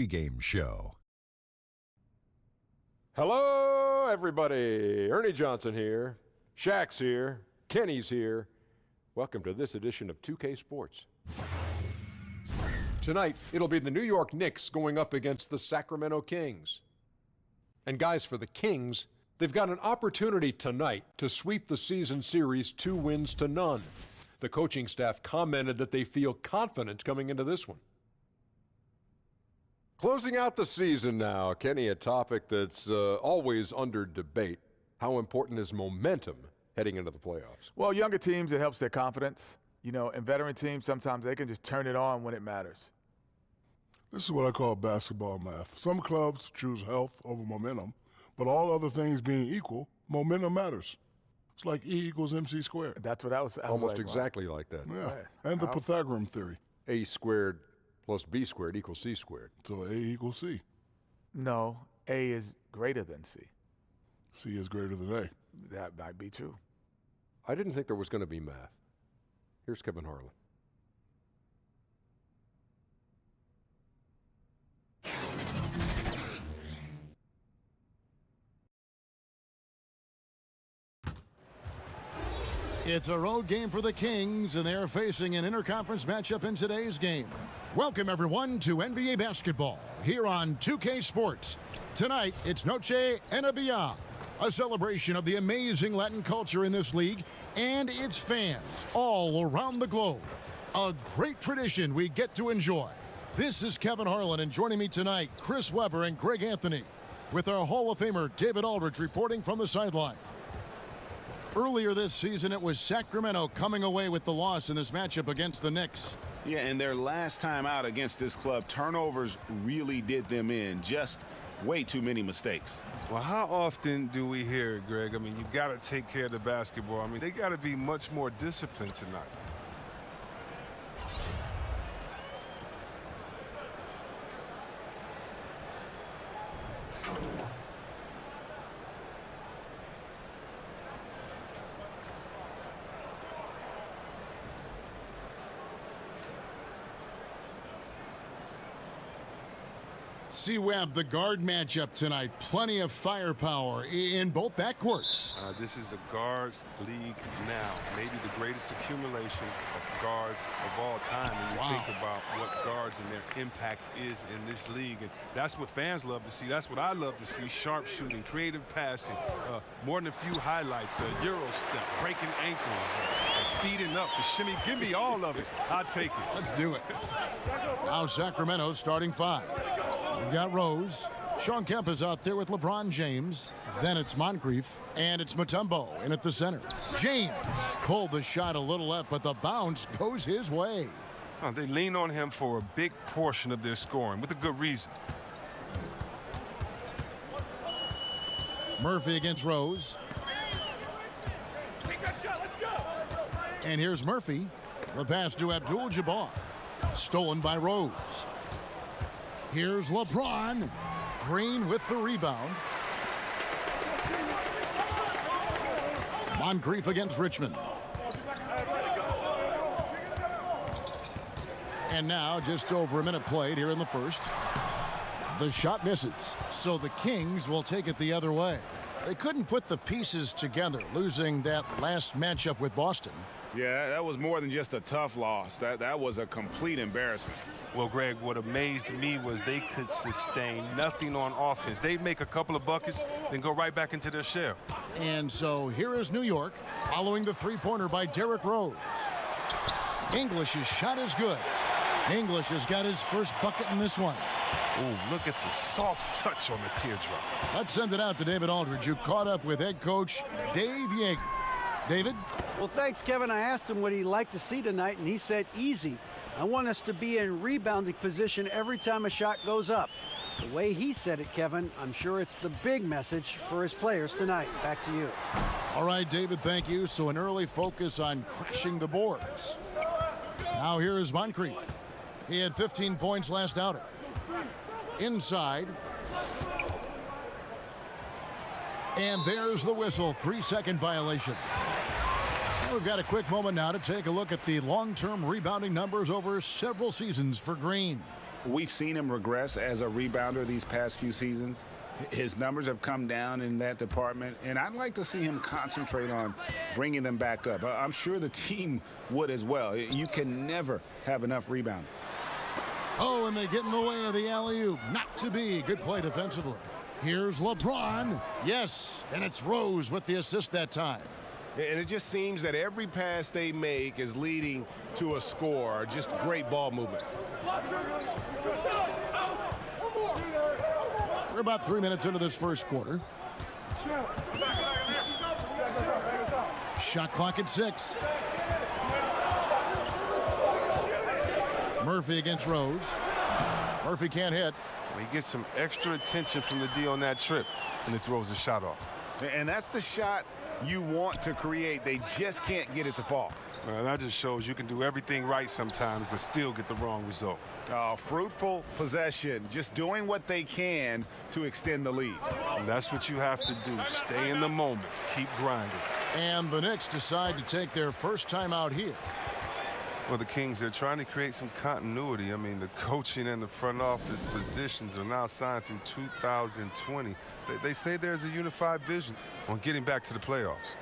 Game show. Hello, everybody. Ernie Johnson here. Shaq's here. Kenny's here. Welcome to this edition of 2K Sports. Tonight, it'll be the New York Knicks going up against the Sacramento Kings. And guys, for the Kings, they've got an opportunity tonight to sweep the season series 2-0. The coaching staff commented that they feel confident coming into this one. Closing out the season now, Kenny, a topic that's always under debate. How important is momentum heading into the playoffs? Well, younger teams, it helps their confidence. You know, and veteran teams, sometimes they can just turn it on when it matters. This is what I call basketball math. Some clubs choose health over momentum, but all other things being equal, momentum matters. It's like E equals MC squared. That's what I was Almost like, exactly like that. Yeah, and the Pythagorean theory. A squared plus B squared equals C squared. So A equals C. No, A is greater than C. C is greater than A. That might be true. I didn't think there was going to be math. Here's Kevin Harlan. It's a road game for the Kings, and they're facing an interconference matchup in today's game. Welcome, everyone, to NBA basketball here on 2K Sports. Tonight, it's Noche Enabia, a celebration of the amazing Latin culture in this league and its fans all around the globe. A great tradition we get to enjoy. This is Kevin Harlan, and joining me tonight, Chris Webber and Greg Anthony, with our Hall of Famer David Aldridge reporting from the sideline. Earlier this season, it was Sacramento coming away with the loss in this matchup against the Knicks. Yeah, and their last time out against this club, turnovers really did them in. Just way too many mistakes. Well, how often do we hear it, Greg? I mean, you got to take care of the basketball. I mean, they got to be much more disciplined tonight. C-Web, the guard matchup tonight. Plenty of firepower in both backcourts. This is a guards league now. Maybe the greatest accumulation of guards of all time when you think about what guards and their impact is in this league. And that's what fans love to see. That's what I love to see. Sharp shooting, creative passing, more than a few highlights. The Euro step, breaking ankles, speeding up, the shimmy. Give me all of it. I'll take it. Let's do it. Now Sacramento starting five. We've got Rose. Sean Kemp is out there with LeBron James. Then it's Moncrief. And it's Mutombo in at the center. James pulled the shot a little left, but the bounce goes his way. Oh, they lean on him for a big portion of their scoring with a good reason. Murphy against Rose. And here's Murphy. The pass to Abdul-Jabbar. Stolen by Rose. Here's LeBron. Green with the rebound. Moncrief against Richmond. And now just over a minute played here in the first. The shot misses. So the Kings will take it the other way. They couldn't put the pieces together, losing that last matchup with Boston. Yeah, that was more than just a tough loss. That was a complete embarrassment. Well, Greg, what amazed me was they could sustain nothing on offense. They'd make a couple of buckets, then go right back into their shell. And so here is New York, following the three-pointer by Derrick Rose. English's shot is good. English has got his first bucket in this one. Oh, look at the soft touch on the teardrop. Let's send it out to David Aldridge, who caught up with head coach Dave Yeager. David? Well, thanks, Kevin. I asked him what he'd like to see tonight, and he said easy. I want us to be in rebounding position every time a shot goes up. The way he said it, Kevin, I'm sure it's the big message for his players tonight. Back to you. All right, David, thank you. So an early focus on crashing the boards. Now here is Moncrief. He had 15 points last outing. Inside. And there's the whistle. 3-second violation. We've got a quick moment now to take a look at the long-term rebounding numbers over several seasons for Green. We've seen him regress as a rebounder these past few seasons. His numbers have come down in that department, and I'd like to see him concentrate on bringing them back up. I'm sure the team would as well. You can never have enough rebound. Oh, and they get in the way of the alley-oop. Not to be. Good play defensively. Here's LeBron. Yes, and it's Rose with the assist that time. And it just seems that every pass they make is leading to a score. Just great ball movement. We're about 3 minutes into this first quarter. Shot clock at 6. Murphy against Rose. Murphy can't hit. He gets some extra attention from the D on that trip, and it throws a shot off. And that's the shot you want to create. They just can't get it to fall. Well, that just shows you can do everything right sometimes, but still get the wrong result. Fruitful possession, just doing what they can to extend the lead. And that's what you have to do. Stay in the moment. Keep grinding. And the Knicks decide to take their first time out here. Well, the Kings, they're trying to create some continuity. I mean, the coaching and the front office positions are now signed through 2020. They say there's a unified vision on getting back to the playoffs.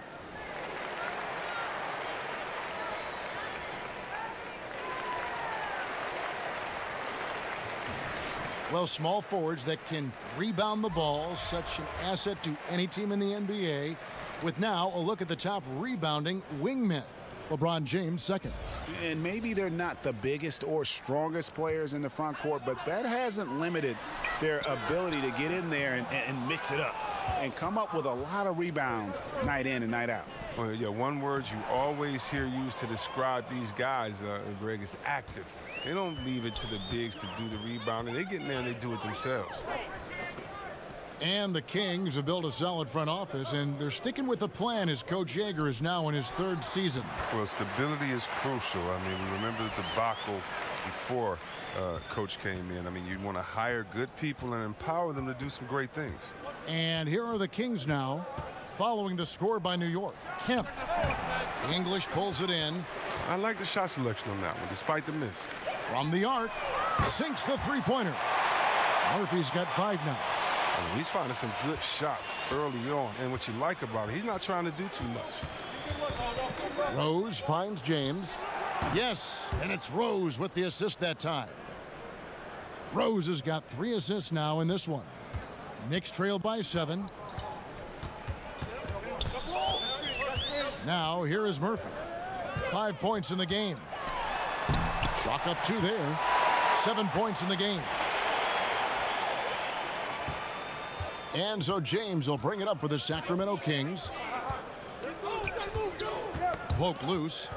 Well, small forwards that can rebound the ball, such an asset to any team in the NBA. With now a look at the top rebounding wingmen. LeBron James second. And maybe they're not the biggest or strongest players in the front court, but that hasn't limited their ability to get in there and mix it up and come up with a lot of rebounds night in and night out. Well, yeah, one word you always hear used to describe these guys, Greg, is active. They don't leave it to the bigs to do the rebounding. They get in there and they do it themselves. And the Kings have built a solid front office, and they're sticking with the plan as Coach Yeager is now in his 3rd season. Well, stability is crucial. I mean, remember the debacle before Coach came in. I mean, you want to hire good people and empower them to do some great things. And here are the Kings now, following the score by New York. Kemp. English pulls it in. I like the shot selection on that one, despite the miss. From the arc, sinks the three-pointer. Murphy's got 5 now. I mean, he's finding some good shots early on, and what you like about it, he's not trying to do too much. Rose finds James. Yes, and it's Rose with the assist that time. Rose has got 3 assists now in this one. Knicks trail by 7. Now here is Murphy. 5 points in the game. Chalk up 2 there. 7 points in the game. And so James will bring it up for the Sacramento Kings. Poke loose.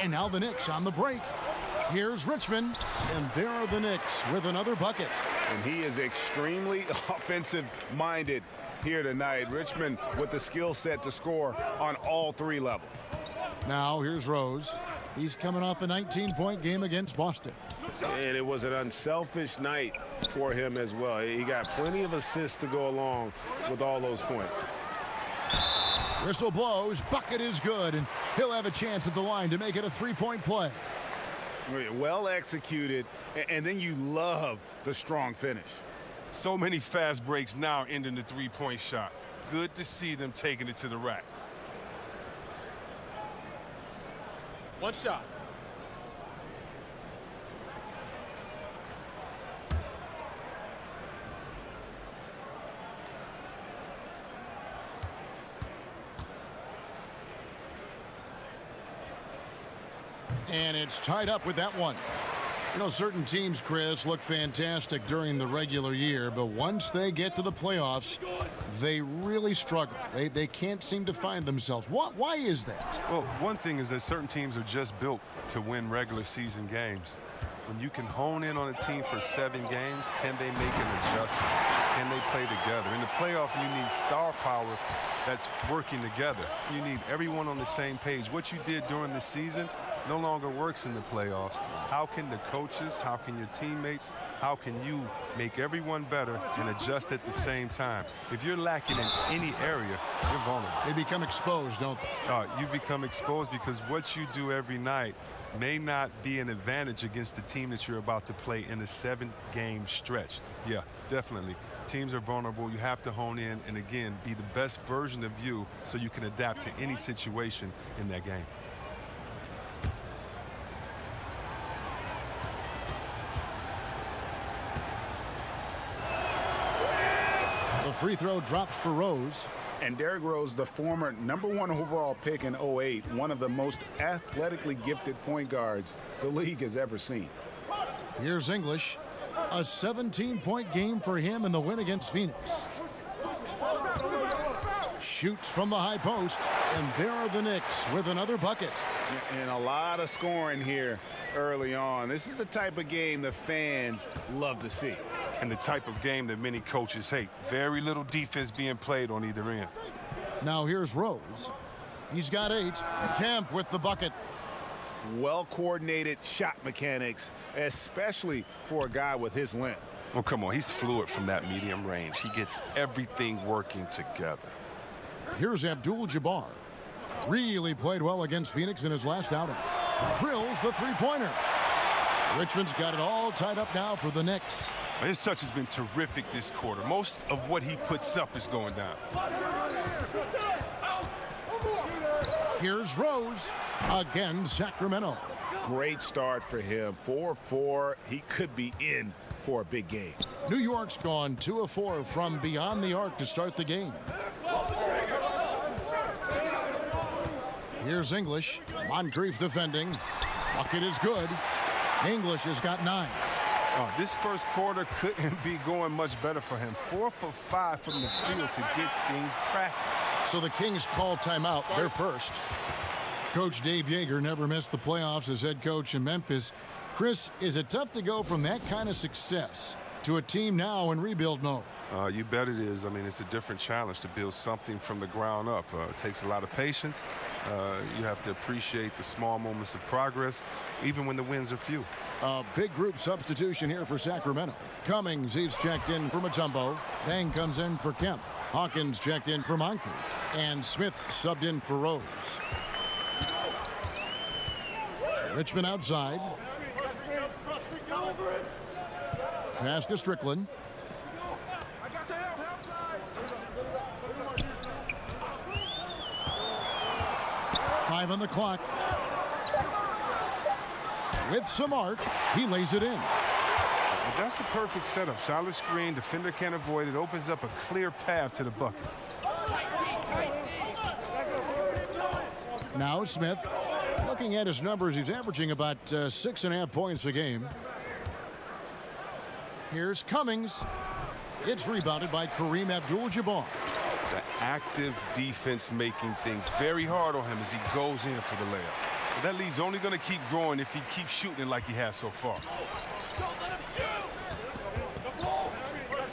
And now the Knicks on the break. Here's Richmond. And there are the Knicks with another bucket. And he is extremely offensive-minded here tonight. Richmond with the skill set to score on all 3 levels. Now here's Rose. He's coming off a 19-point game against Boston. And it was an unselfish night for him as well. He got plenty of assists to go along with all those points. Whistle blows. Bucket is good, and he'll have a chance at the line to make it a 3-point play. Well executed, and then you love the strong finish. So many fast breaks now ending the 3-point shot. Good to see them taking it to the rack. One shot. And it's tied up with that one. You know, certain teams, Chris, look fantastic during the regular year, but once they get to the playoffs, they really struggle. They can't seem to find themselves. Why is that? Well, one thing is that certain teams are just built to win regular season games. When you can hone in on a team for 7 games, can they make an adjustment? Can they play together? In the playoffs, you need star power that's working together. You need everyone on the same page. What you did during the season no longer works in the playoffs. How can the coaches, how can your teammates, how can you make everyone better and adjust at the same time? If you're lacking in any area, you're vulnerable. They become exposed, don't they? You become exposed because what you do every night may not be an advantage against the team that you're about to play in a 7-game stretch. Yeah, definitely. Teams are vulnerable. You have to hone in and, again, be the best version of you so you can adapt to any situation in that game. The free throw drops for Rose. And Derrick Rose, the former #1 overall pick in 08, one of the most athletically gifted point guards the league has ever seen. Here's English. A 17-point game for him in the win against Phoenix. Shoots from the high post, and there are the Knicks with another bucket. And a lot of scoring here early on. This is the type of game the fans love to see. And the type of game that many coaches hate. Very little defense being played on either end. Now here's Rose. He's got 8. Kemp with the bucket. Well-coordinated shot mechanics, especially for a guy with his length. Oh, come on. He's fluid from that medium range. He gets everything working together. Here's Abdul-Jabbar. Really played well against Phoenix in his last outing. Drills the three-pointer. Richmond's got it all tied up now for the Knicks. His touch has been terrific this quarter. Most of what he puts up is going down. Here's Rose. Again, Sacramento. Great start for him. 4-4. He could be in for a big game. New York's gone 2 of 4 from beyond the arc to start the game. Here's English. Moncrief defending. Bucket is good. English has got 9. This first quarter couldn't be going much better for him. 4 for 5 from the field to get things cracking. So the Kings call timeout, their first. Coach Dave Yeager never missed the playoffs as head coach in Memphis. Chris, is it tough to go from that kind of success to a team now in rebuild mode? You bet it is. I mean, it's a different challenge to build something from the ground up. It takes a lot of patience. You have to appreciate the small moments of progress, even when the wins are few. A big group substitution here for Sacramento. Cummings, he's checked in for Mutombo. Dang comes in for Kemp. Hawkins checked in for Moncrief. And Smith subbed in for Rose. Richmond outside. Pass to Strickland. Five on the clock. With some arc, he lays it in. That's a perfect setup. Solid screen, defender can't avoid it. Opens up a clear path to the bucket. Now Smith. Looking at his numbers, he's averaging about 6.5 points a game. Here's Cummings. It's rebounded by Kareem Abdul-Jabbar. The active defense making things very hard on him as he goes in for the layup. But that lead's only going to keep growing if he keeps shooting like he has so far.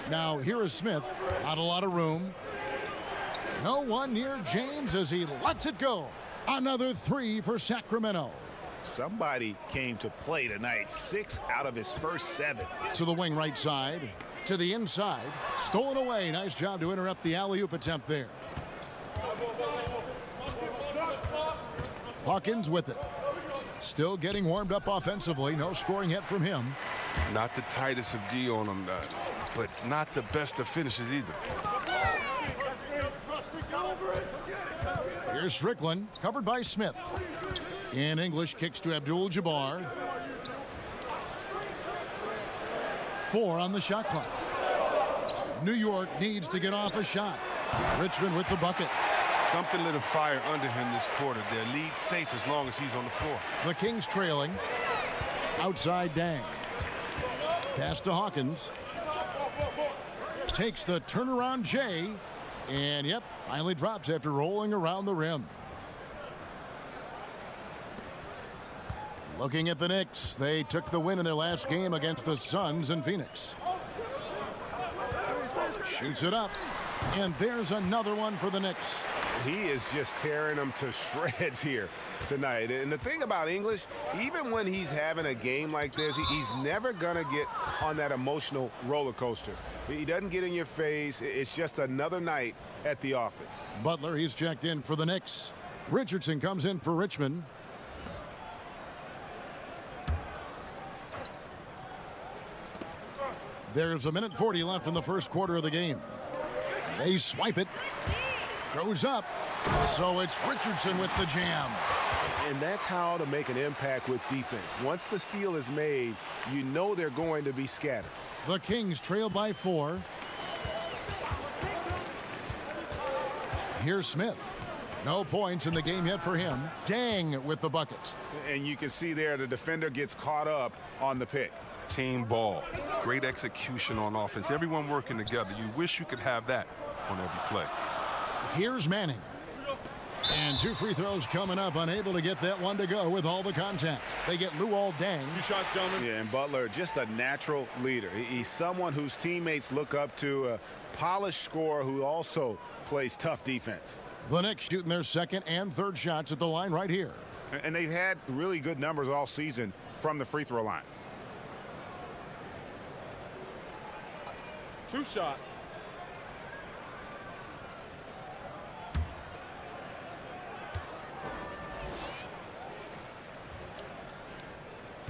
Now here is Smith. Not a lot of room. No one near James as he lets it go. Another 3 for Sacramento. Somebody came to play tonight. 6 out of his first 7. To the wing right side. To the inside. Stolen away. Nice job to interrupt the alley-oop attempt there. Hawkins with it. Still getting warmed up offensively. No scoring yet from him. Not the tightest of D on him, but not the best of finishes either. Here's Strickland, covered by Smith. In English, kicks to Abdul-Jabbar. 4 on the shot clock. New York needs to get off a shot. Richmond with the bucket. Something lit a fire under him this quarter. Their lead safe as long as he's on the floor. The Kings trailing. Outside Dang. Pass to Hawkins. Takes the turnaround J. And, yep, finally drops after rolling around the rim. Looking at the Knicks, they took the win in their last game against the Suns in Phoenix. Shoots it up. And there's another one for the Knicks. He is just tearing them to shreds here tonight. And the thing about English, even when he's having a game like this, he's never going to get on that emotional roller coaster. He doesn't get in your face. It's just another night at the office. Butler, he's checked in for the Knicks. Richardson comes in for Richmond. There's 1:40 left in the first quarter of the game. They swipe it. Goes up. So it's Richardson with the jam. And that's how to make an impact with defense. Once the steal is made, you know they're going to be scattered. The Kings trail by 4. Here's Smith. No points in the game yet for him. Dang with the bucket. And you can see there the defender gets caught up on the pick. Team ball. Great execution on offense. Everyone working together. You wish you could have that on every play. Here's Manning. And 2 free throws coming up. Unable to get that one to go with all the contact. They get Luol Deng. 2 shots, gentlemen. Yeah, and Butler, just a natural leader. He's someone whose teammates look up to, a polished scorer who also plays tough defense. The Knicks shooting their second and third shots at the line right here. And they've had really good numbers all season from the free throw line. 2 shots.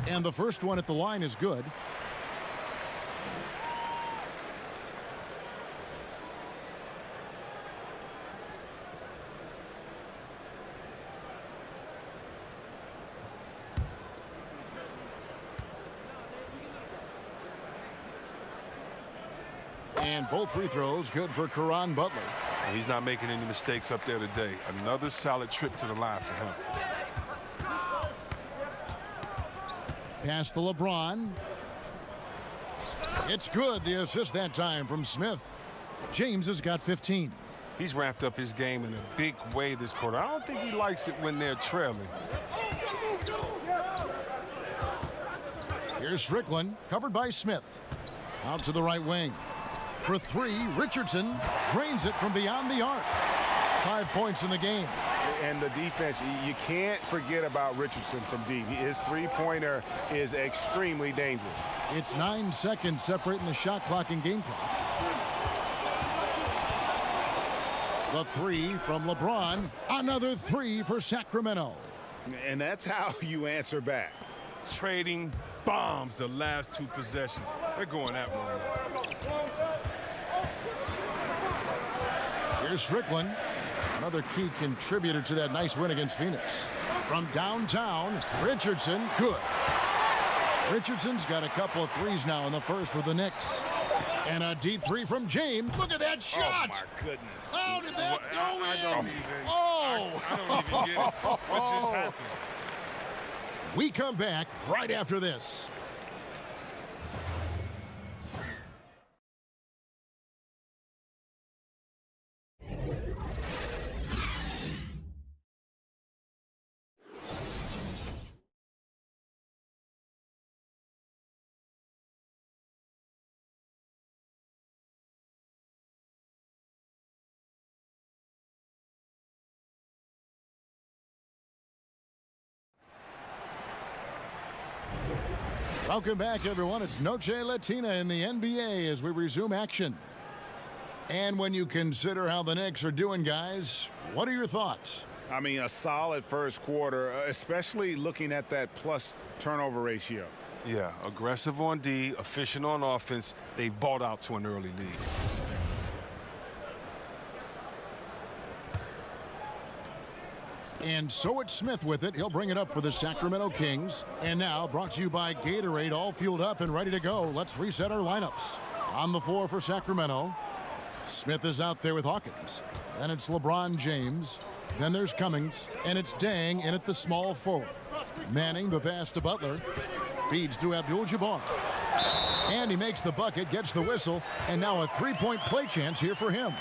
And the first one at the line is good. And both free throws good for Caron Butler. He's not making any mistakes up there today. Another solid trip to the line for him. Pass to LeBron. It's good. The assist that time from Smith. James has got 15. He's ramped up his game in a big way this quarter. I don't think he likes it when they're trailing. Here's Strickland, covered by Smith. Out to the right wing. For 3, Richardson drains it from beyond the arc. 5 points in the game. And the defense, you can't forget about Richardson from deep. His three-pointer is extremely dangerous. It's 9 seconds separating the shot clock and game clock. The 3 from LeBron. Another 3 for Sacramento. And that's how you answer back. Trading bombs the last 2 possessions. They're going that way. Here's Strickland. Another key contributor to that nice win against Phoenix. From downtown, Richardson, good. Richardson's got a couple of threes now in the first with the Knicks. And a deep 3 from James. Look at that shot! Oh, my goodness. How did that go I in? don't even, Oh! I don't even get it. What just happened? We come back right after this. Welcome back, everyone. It's Noche Latina in the NBA as we resume action. And when you consider how the Knicks are doing, guys, what are your thoughts? I mean, a solid first quarter, especially looking at that plus turnover ratio. Yeah, aggressive on D, efficient on offense. They've balled out to an early lead. And so it's Smith with it. He'll bring it up for the Sacramento Kings. And now, brought to you by Gatorade, all fueled up and ready to go. Let's reset our lineups. On the floor for Sacramento, Smith is out there with Hawkins. Then it's LeBron James. Then there's Cummings. And it's Deng in at the small forward. Manning, the pass to Butler. Feeds to Abdul-Jabbar. And he makes the bucket, gets the whistle, and now a three-point play chance here for him.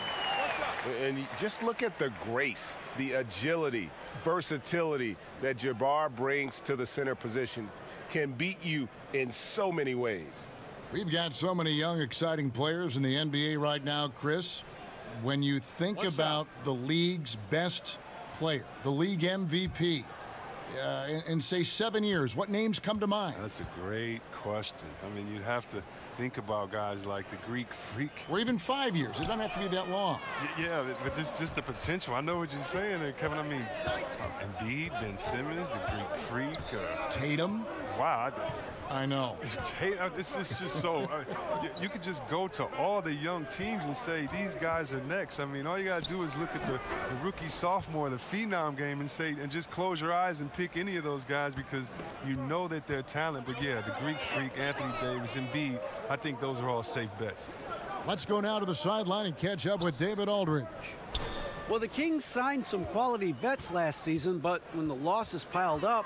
And you just look at the grace, the agility, versatility that Jabbar brings to the center position. Can beat you in so many ways. We've got so many young, exciting players in the NBA right now, Chris. When you think about the league's best player, the league MVP, in say 7 years, what names come to mind? That's a great question. I mean, you'd have to think about guys like the Greek Freak. Or even 5 years. It doesn't have to be that long. Yeah, but just the potential. I know what you're saying there, Kevin. I mean, Embiid, Ben Simmons, the Greek Freak. Tatum. Wow. I know. It's just so you could just go to all the young teams and say these guys are next. I mean, all you got to do is look at the rookie, sophomore, the phenom game and just close your eyes and pick any of those guys because you know that they're talent. But yeah, the Greek Freak, Anthony Davis, Embiid, I think those are all safe bets. Let's go now to the sideline and catch up with David Aldridge. Well, the Kings signed some quality vets last season, but when the losses piled up,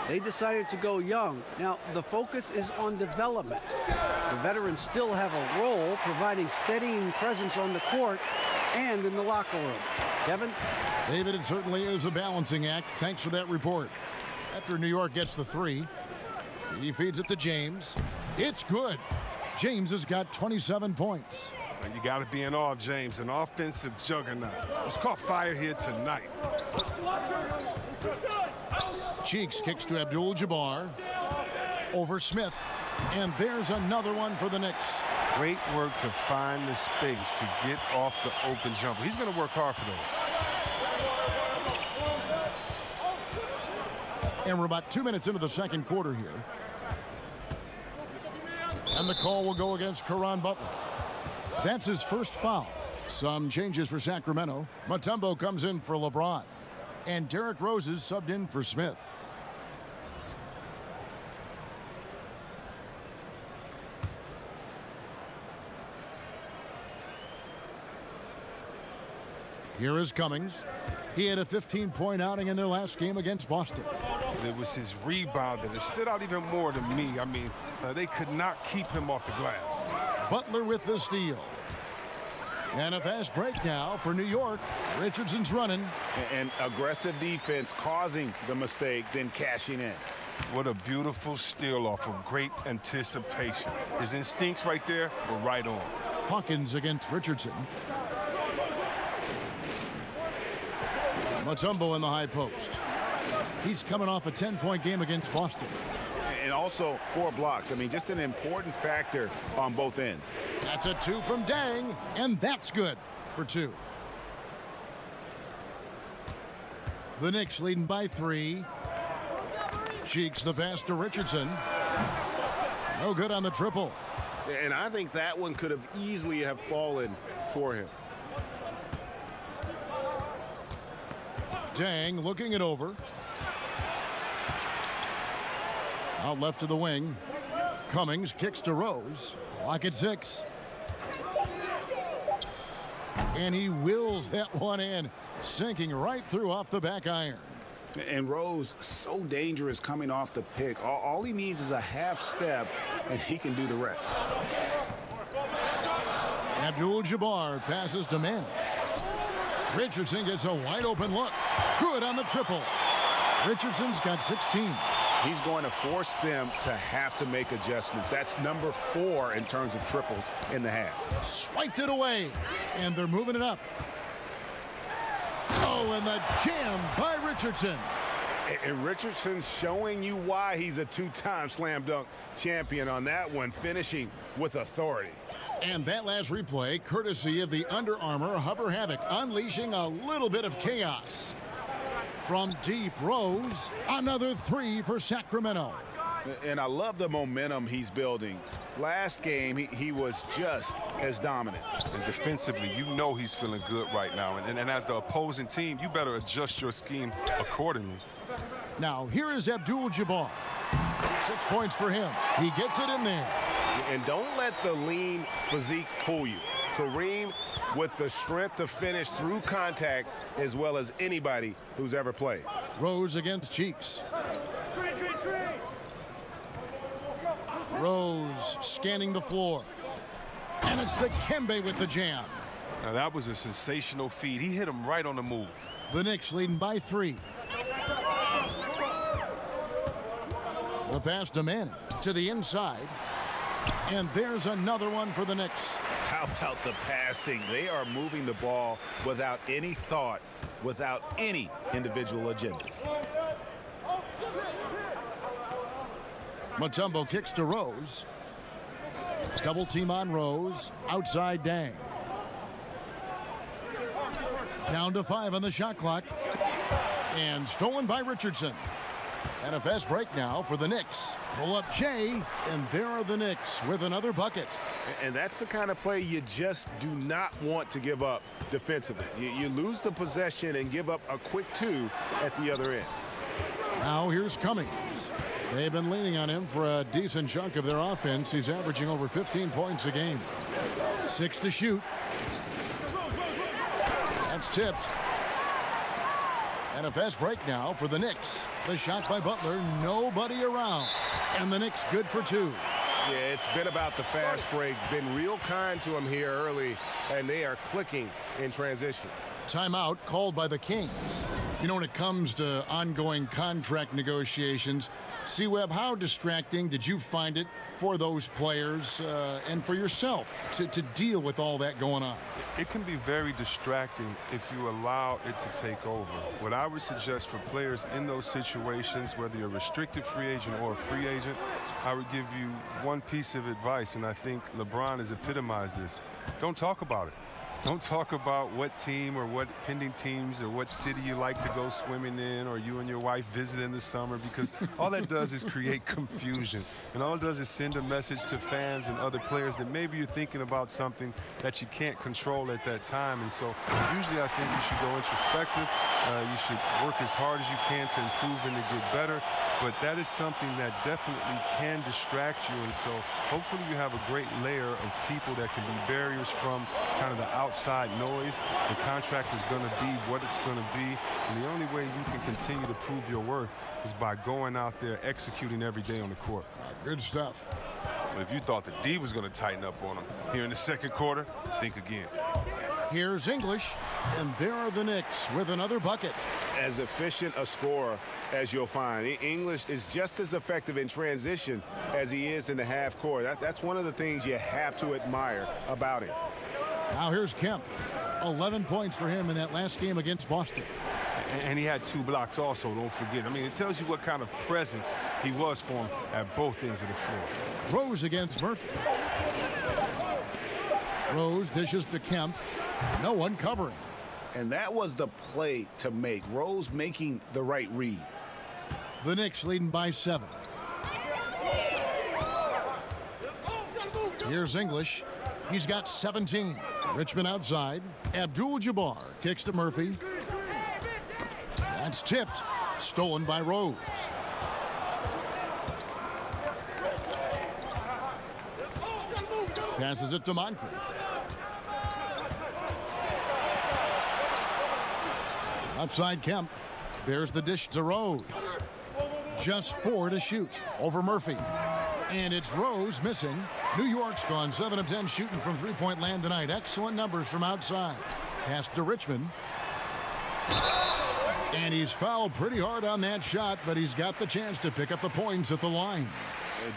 they decided to go young. Now, the focus is on development. The veterans still have a role providing steadying presence on the court and in the locker room. Kevin? David, it certainly is a balancing act. Thanks for that report. After New York gets the three, he feeds it to James. It's good. James has got 27 points. You got to be in awe of James, an offensive juggernaut. It's caught fire here tonight. Cheeks kicks to Abdul-Jabbar. Over Smith. And there's another one for the Knicks. Great work to find the space to get off the open jumper. He's going to work hard for those. And we're about 2 minutes into the second quarter here. And the call will go against Caron Butler. That's his first foul. Some changes for Sacramento. Mutombo comes in for LeBron. And Derrick Rose is subbed in for Smith. Here is Cummings. He had a 15-point outing in their last game against Boston. It was his rebound that stood out even more to me. I mean, they could not keep him off the glass. Butler with the steal. And a fast break now for New York. Richardson's running. And aggressive defense causing the mistake, then cashing in. What a beautiful steal off of great anticipation. His instincts right there were right on. Hawkins against Richardson. Mutombo in the high post. He's coming off a 10-point game against Boston. And also 4 blocks. I mean, just an important factor on both ends. That's a 2 from Dang, and that's good for 2. The Knicks leading by 3. Cheeks the pass to Richardson. No good on the triple. And I think that one could have easily have fallen for him. Dang looking it over. Out left to the wing. Cummings kicks to Rose. Clock at 6. And he wills that one in, sinking right through off the back iron. And Rose, so dangerous coming off the pick. All he needs is a half step, and he can do the rest. Abdul-Jabbar passes to Manning. Richardson gets a wide open look. Good on the triple. Richardson's got 16. He's going to force them to have to make adjustments. That's number 4 in terms of triples in the half. Swiped it away, and they're moving it up. Oh, and the jam by Richardson. And Richardson's showing you why he's a 2-time slam dunk champion on that one, finishing with authority. And that last replay, courtesy of the Under Armour Hover Havoc, unleashing a little bit of chaos. From deep, Rose, another 3 for Sacramento. And I love the momentum he's building. Last game, he was just as dominant. And defensively, you know he's feeling good right now. And as the opposing team, you better adjust your scheme accordingly. Now, here is Abdul-Jabbar. 6 points for him. He gets it in there. And don't let the lean physique fool you. Kareem with the strength to finish through contact as well as anybody who's ever played. Rose against Cheeks. Rose scanning the floor. And it's Dikembe with the jam. Now that was a sensational feed. He hit him right on the move. The Knicks leading by 3. The pass to Manning to the inside. And there's another one for the Knicks. How about the passing? They are moving the ball without any thought, without any individual agendas. Mutombo kicks to Rose. Double team on Rose. Outside Dang. Down to 5 on the shot clock. And stolen by Richardson. And a fast break now for the Knicks. Pull up Jay, and there are the Knicks with another bucket. And that's the kind of play you just do not want to give up defensively. You lose the possession and give up a quick 2 at the other end. Now here's Cummings. They've been leaning on him for a decent chunk of their offense. He's averaging over 15 points a game. 6 to shoot. That's tipped. And a fast break now for the Knicks. The shot by Butler, nobody around. And the Knicks good for 2. Yeah, it's been about the fast break. Been real kind to him here early, and they are clicking in transition. Timeout called by the Kings. You know, when it comes to ongoing contract negotiations, C-Web, how distracting did you find it for those players and for yourself to deal with all that going on? It can be very distracting if you allow it to take over. What I would suggest for players in those situations, whether you're a restricted free agent or a free agent, I would give you one piece of advice, and I think LeBron has epitomized this. Don't talk about it. Don't talk about what team or what pending teams or what city you like to go swimming in or you and your wife visit in the summer, because all that does is create confusion. And all it does is send a message to fans and other players that maybe you're thinking about something that you can't control at that time. And so usually I think you should go introspective. You should work as hard as you can to improve and to get better. But that is something that definitely can distract you. And so hopefully you have a great layer of people that can be barriers from kind of the outside noise. The contract is going to be what it's going to be. And the only way you can continue to prove your worth is by going out there, executing every day on the court. Good stuff. But if you thought the D was going to tighten up on them here in the second quarter, think again. Here's English, and there are the Knicks with another bucket. As efficient a scorer as you'll find. English is just as effective in transition as he is in the half court. That's one of the things you have to admire about him. Now here's Kemp. 11 points for him in that last game against Boston. And he had 2 blocks also, don't forget. I mean, it tells you what kind of presence he was for him at both ends of the floor. Rose against Murphy. Rose dishes to Kemp. No one covering. And that was the play to make. Rose making the right read. The Knicks leading by 7. Here's English. He's got 17. Richmond outside. Abdul-Jabbar kicks to Murphy. That's tipped. Stolen by Rose. Passes it to Moncrief. Outside Kemp. There's the dish to Rose. Just 4 to shoot over Murphy. And it's Rose missing. New York's gone 7 of 10 shooting from three-point land tonight. Excellent numbers from outside. Pass to Richmond. And he's fouled pretty hard on that shot, but he's got the chance to pick up the points at the line.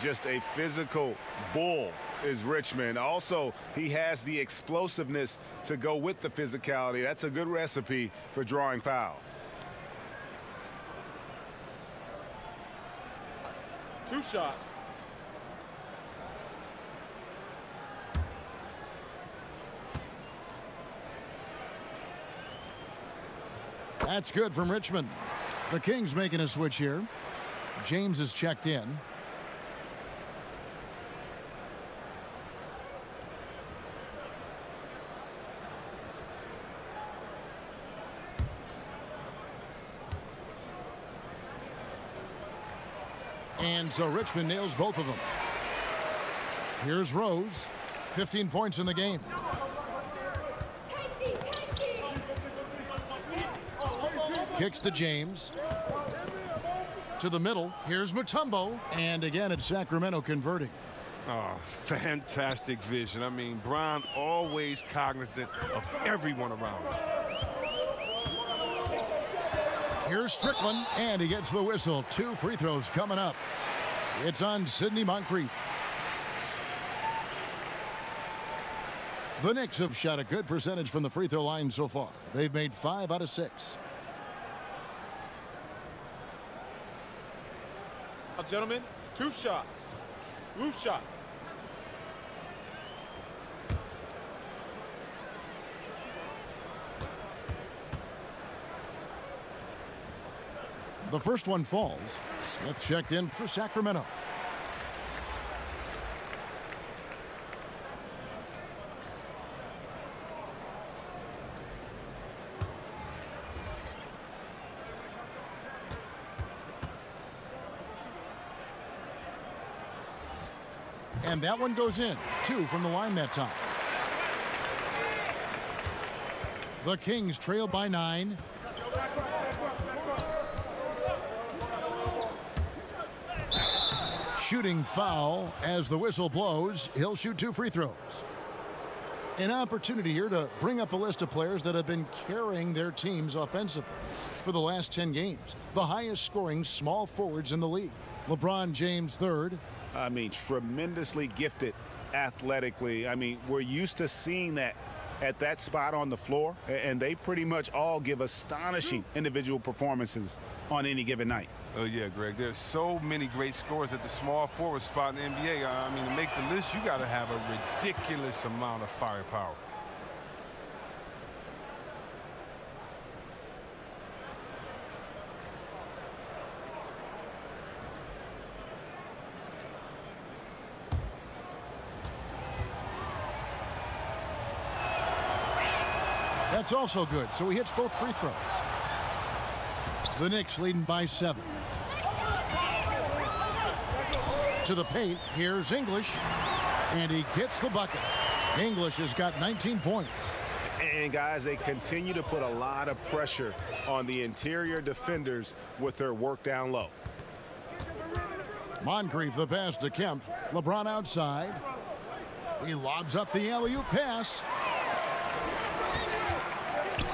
Just a physical bull is Richmond. Also, he has the explosiveness to go with the physicality. That's a good recipe for drawing fouls. 2 shots. That's good from Richmond. The Kings making a switch here. James is checked in. And so Richmond nails both of them. Here's Rose. 15 points in the game. Kicks to James. To the middle. Here's Mutombo. And again, it's Sacramento converting. Oh, fantastic vision. I mean, Brown always cognizant of everyone around him. Here's Strickland, and he gets the whistle. 2 free throws coming up. It's on Sidney Moncrief. The Knicks have shot a good percentage from the free throw line so far. They've made 5 out of 6. Now, gentlemen, 2 shots. 2 shots. The first one falls. Smith checked in for Sacramento. And that one goes in. 2 from the line that time. The Kings trail by 9. Shooting foul as the whistle blows. He'll shoot 2 free throws. An opportunity here to bring up a list of players that have been carrying their teams offensively for the last 10 games. The highest scoring small forwards in the league. LeBron James third. I mean, tremendously gifted athletically. I mean, we're used to seeing that at that spot on the floor, and they pretty much all give astonishing individual performances on any given night. Oh, yeah, Greg. There's so many great scorers at the small forward spot in the NBA. I mean, to make the list, you got to have a ridiculous amount of firepower. That's also good, so he hits both free throws. The Knicks leading by 7. To the paint, here's English, and he gets the bucket. English has got 19 points. And guys, they continue to put a lot of pressure on the interior defenders with their work down low. Moncrief the pass to Kemp. LeBron outside. He lobs up the alley-oop pass.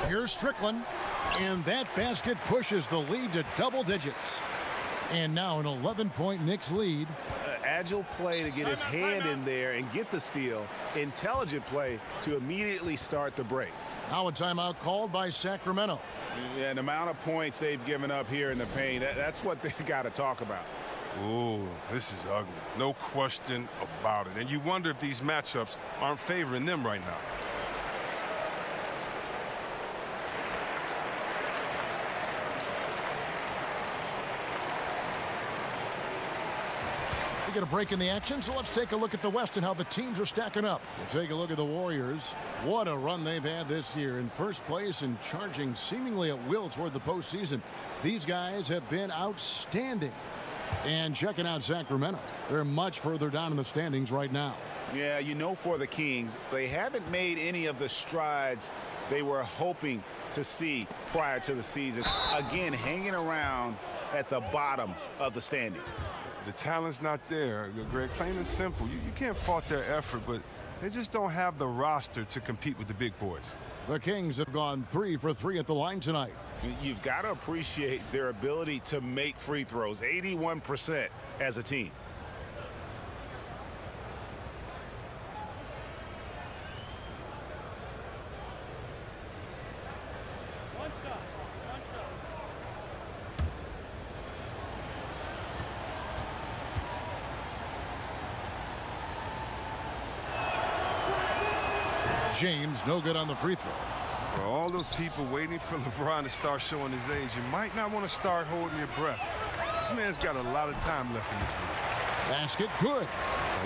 Here's Strickland, and that basket pushes the lead to double digits. And now an 11-point Knicks lead. Agile play to get his hand in there and get the steal. Intelligent play to immediately start the break. Now a timeout called by Sacramento. Yeah, the amount of points they've given up here in the paint, that's what they got to talk about. Ooh, this is ugly. No question about it. And you wonder if these matchups aren't favoring them right now. Get a break in the action, so let's take a look at the West and how the teams are stacking up. We'll take a look at the Warriors. What a run they've had this year, in first place and charging seemingly at will toward the postseason. These guys have been outstanding. And checking out Sacramento, they're much further down in the standings right now. Yeah, you know, for the Kings, they haven't made any of the strides they were hoping to see prior to the season. Again, hanging around at the bottom of the standings. The talent's not there, Greg. Plain and simple. You can't fault their effort, but they just don't have the roster to compete with the big boys. The Kings have gone 3 for 3 at the line tonight. You've got to appreciate their ability to make free throws, 81% as a team. James no good on the free throw. For all those people waiting for LeBron to start showing his age, you might not want to start holding your breath. This man's got a lot of time left in this league. Basket good.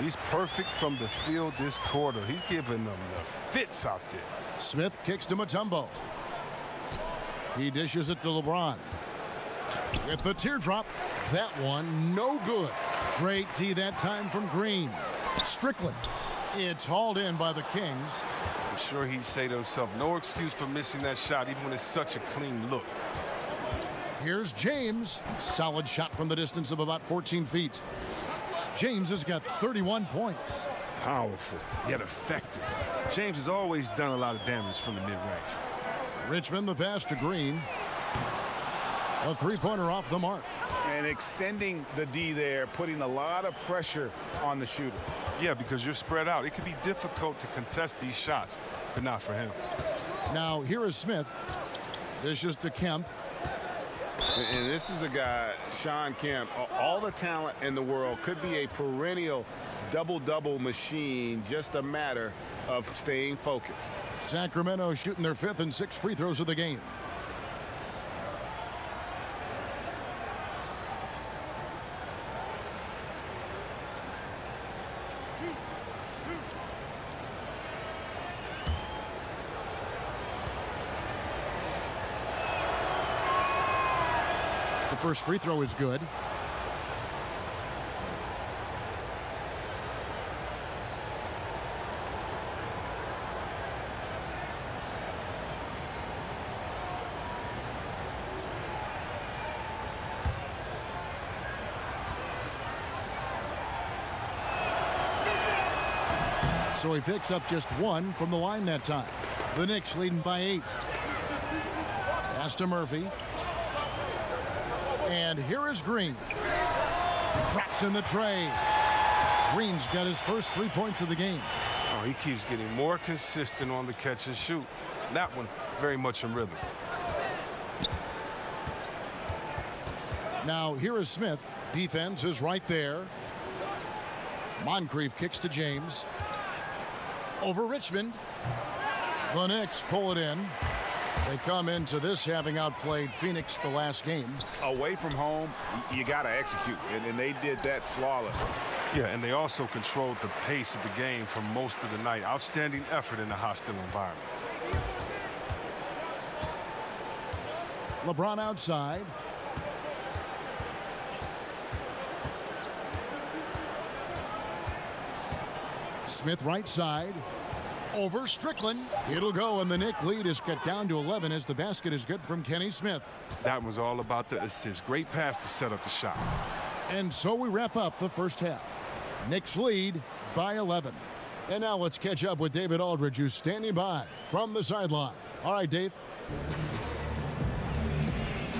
He's perfect from the field this quarter. He's giving them the fits out there. Smith kicks to Mutombo. He dishes it to LeBron. With the teardrop, that one no good. Great D that time from Green. Strickland. It's hauled in by the Kings. I'm sure he'd say to himself, no excuse for missing that shot, even when it's such a clean look. Here's James. Solid shot from the distance of about 14 feet. James has got 31 points. Powerful, yet effective. James has always done a lot of damage from the mid-range. Richmond the pass to Green. A three-pointer off the mark. And extending the D there, putting a lot of pressure on the shooter. Yeah, because you're spread out. It can be difficult to contest these shots, but not for him. Now here is Smith. Dishes to Kemp. And this is the guy, Sean Kemp. All the talent in the world, could be a perennial double-double machine, just a matter of staying focused. Sacramento shooting their 5th and 6th free throws of the game. The first free throw is good. So he picks up just 1 from the line that time. The Knicks leading by 8. Pass to Murphy. And here is Green. Drops in the tray. Green's got his first 3 points of the game. Oh, he keeps getting more consistent on the catch and shoot. That one very much in rhythm. Now here is Smith. Defense is right there. Moncrief kicks to James. Over Richmond. The Knicks pull it in. They come into this having outplayed Phoenix the last game. Away from home, you got to execute, and they did that flawlessly. Yeah, and they also controlled the pace of the game for most of the night. Outstanding effort in a hostile environment. LeBron outside. Smith right side. Over Strickland. It'll go, and the Knick lead is cut down to 11 as the basket is good from Kenny Smith. That was all about the assist. Great pass to set up the shot. And so we wrap up the first half. Knicks lead by 11. And now let's catch up with David Aldridge, who's standing by from the sideline. All right, Dave.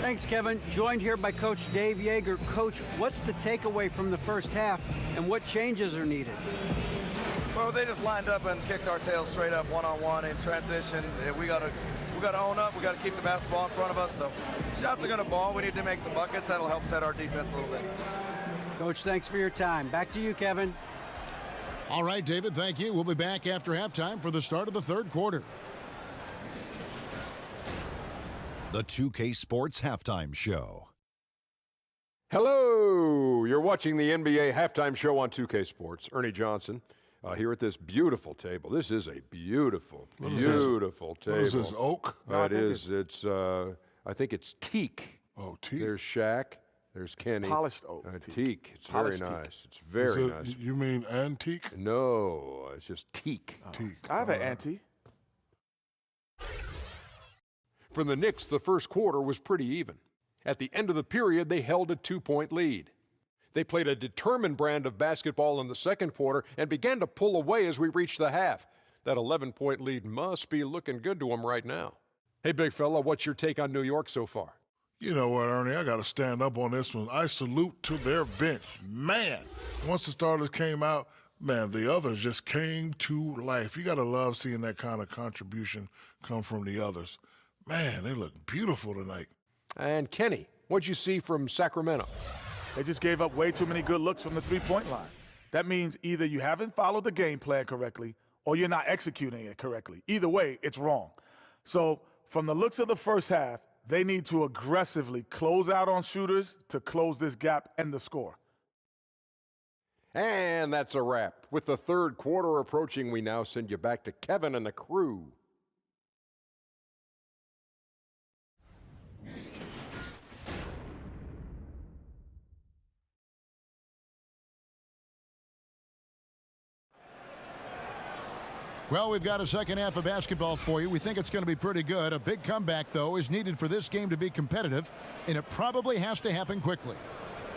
Thanks, Kevin. Joined here by Coach Dave Yeager. Coach, what's the takeaway from the first half, and what changes are needed? Well, they just lined up and kicked our tails straight up one-on-one in transition. And we gotta own up. We gotta keep the basketball in front of us. So shots are gonna fall. We need to make some buckets. That'll help set our defense a little bit. Coach, thanks for your time. Back to you, Kevin. All right, David, thank you. We'll be back after halftime for the start of the third quarter. The 2K Sports Halftime Show. Hello! You're watching the NBA Halftime Show on 2K Sports. Ernie Johnson here at this beautiful table. This is a beautiful table. What is this, oak? It is. It's, I think it's teak. Oh, teak. There's Shaq. There's Kenny. Polished oak. Teak. It's Polished very teak. nice. It's very nice. You mean antique? No, it's just teak. Teak. I have an ante. For the Knicks, the first quarter was pretty even. At the end of the period, they held a 2-point lead. They played a determined brand of basketball in the second quarter and began to pull away as we reached the half. That 11-point lead must be looking good to them right now. Hey, big fella, what's your take on New York so far? You know what, Ernie? I got to stand up on this one. I salute to their bench. Man, once the starters came out, man, the others just came to life. You got to love seeing that kind of contribution come from the others. Man, they look beautiful tonight. And Kenny, what'd you see from Sacramento? They just gave up way too many good looks from the three-point line. That means either you haven't followed the game plan correctly or you're not executing it correctly. Either way, it's wrong. So from the looks of the first half, they need to aggressively close out on shooters to close this gap and the score. And that's a wrap. With the third quarter approaching, we now send you back to Kevin and the crew. Well, we've got a second half of basketball for you. We think it's going to be pretty good. A big comeback, though, is needed for this game to be competitive, and it probably has to happen quickly.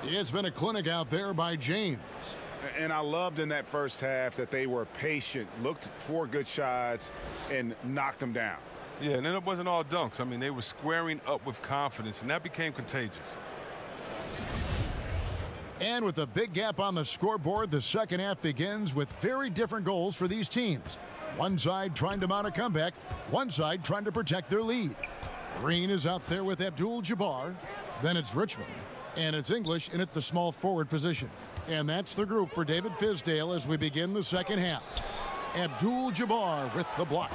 It's been a clinic out there by James. And I loved in that first half that they were patient, looked for good shots, and knocked them down. Yeah, and then it wasn't all dunks. I mean, they were squaring up with confidence, and that became contagious. And with a big gap on the scoreboard, the second half begins with very different goals for these teams. One side trying to mount a comeback, one side trying to protect their lead. Green is out there with Abdul-Jabbar. Then it's Richmond. And it's English in at the small forward position. And that's the group for David Fizdale as we begin the second half. Abdul-Jabbar with the block.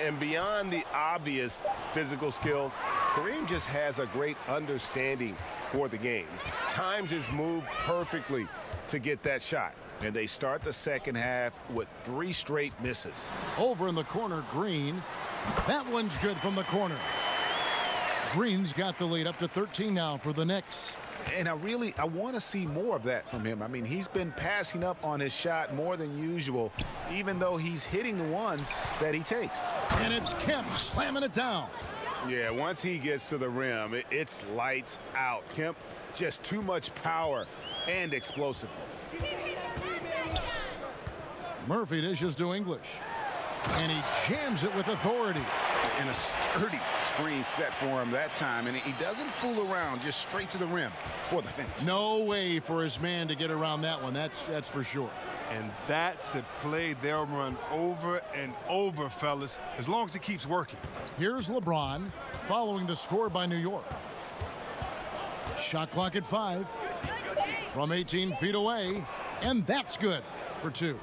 And beyond the obvious physical skills, Kareem just has a great understanding for the game. Times his move perfectly to get that shot. And they start the second half with 3 straight misses. Over in the corner, Green. That one's good from the corner. Green's got the lead up to 13 now for the Knicks. And I want to see more of that from him. I mean, he's been passing up on his shot more than usual, even though he's hitting the ones that he takes. And it's Kemp slamming it down. Yeah, once he gets to the rim, it's lights out. Kemp, just too much power and explosiveness. Murphy dishes to English. And he jams it with authority. And a sturdy screen set for him that time. And he doesn't fool around, just straight to the rim for the finish. No way for his man to get around that one. That's for sure. And that's a play they'll run over and over, fellas, as long as it keeps working. Here's LeBron following the score by New York. Shot clock at 5. From 18 feet away. And that's good for 2.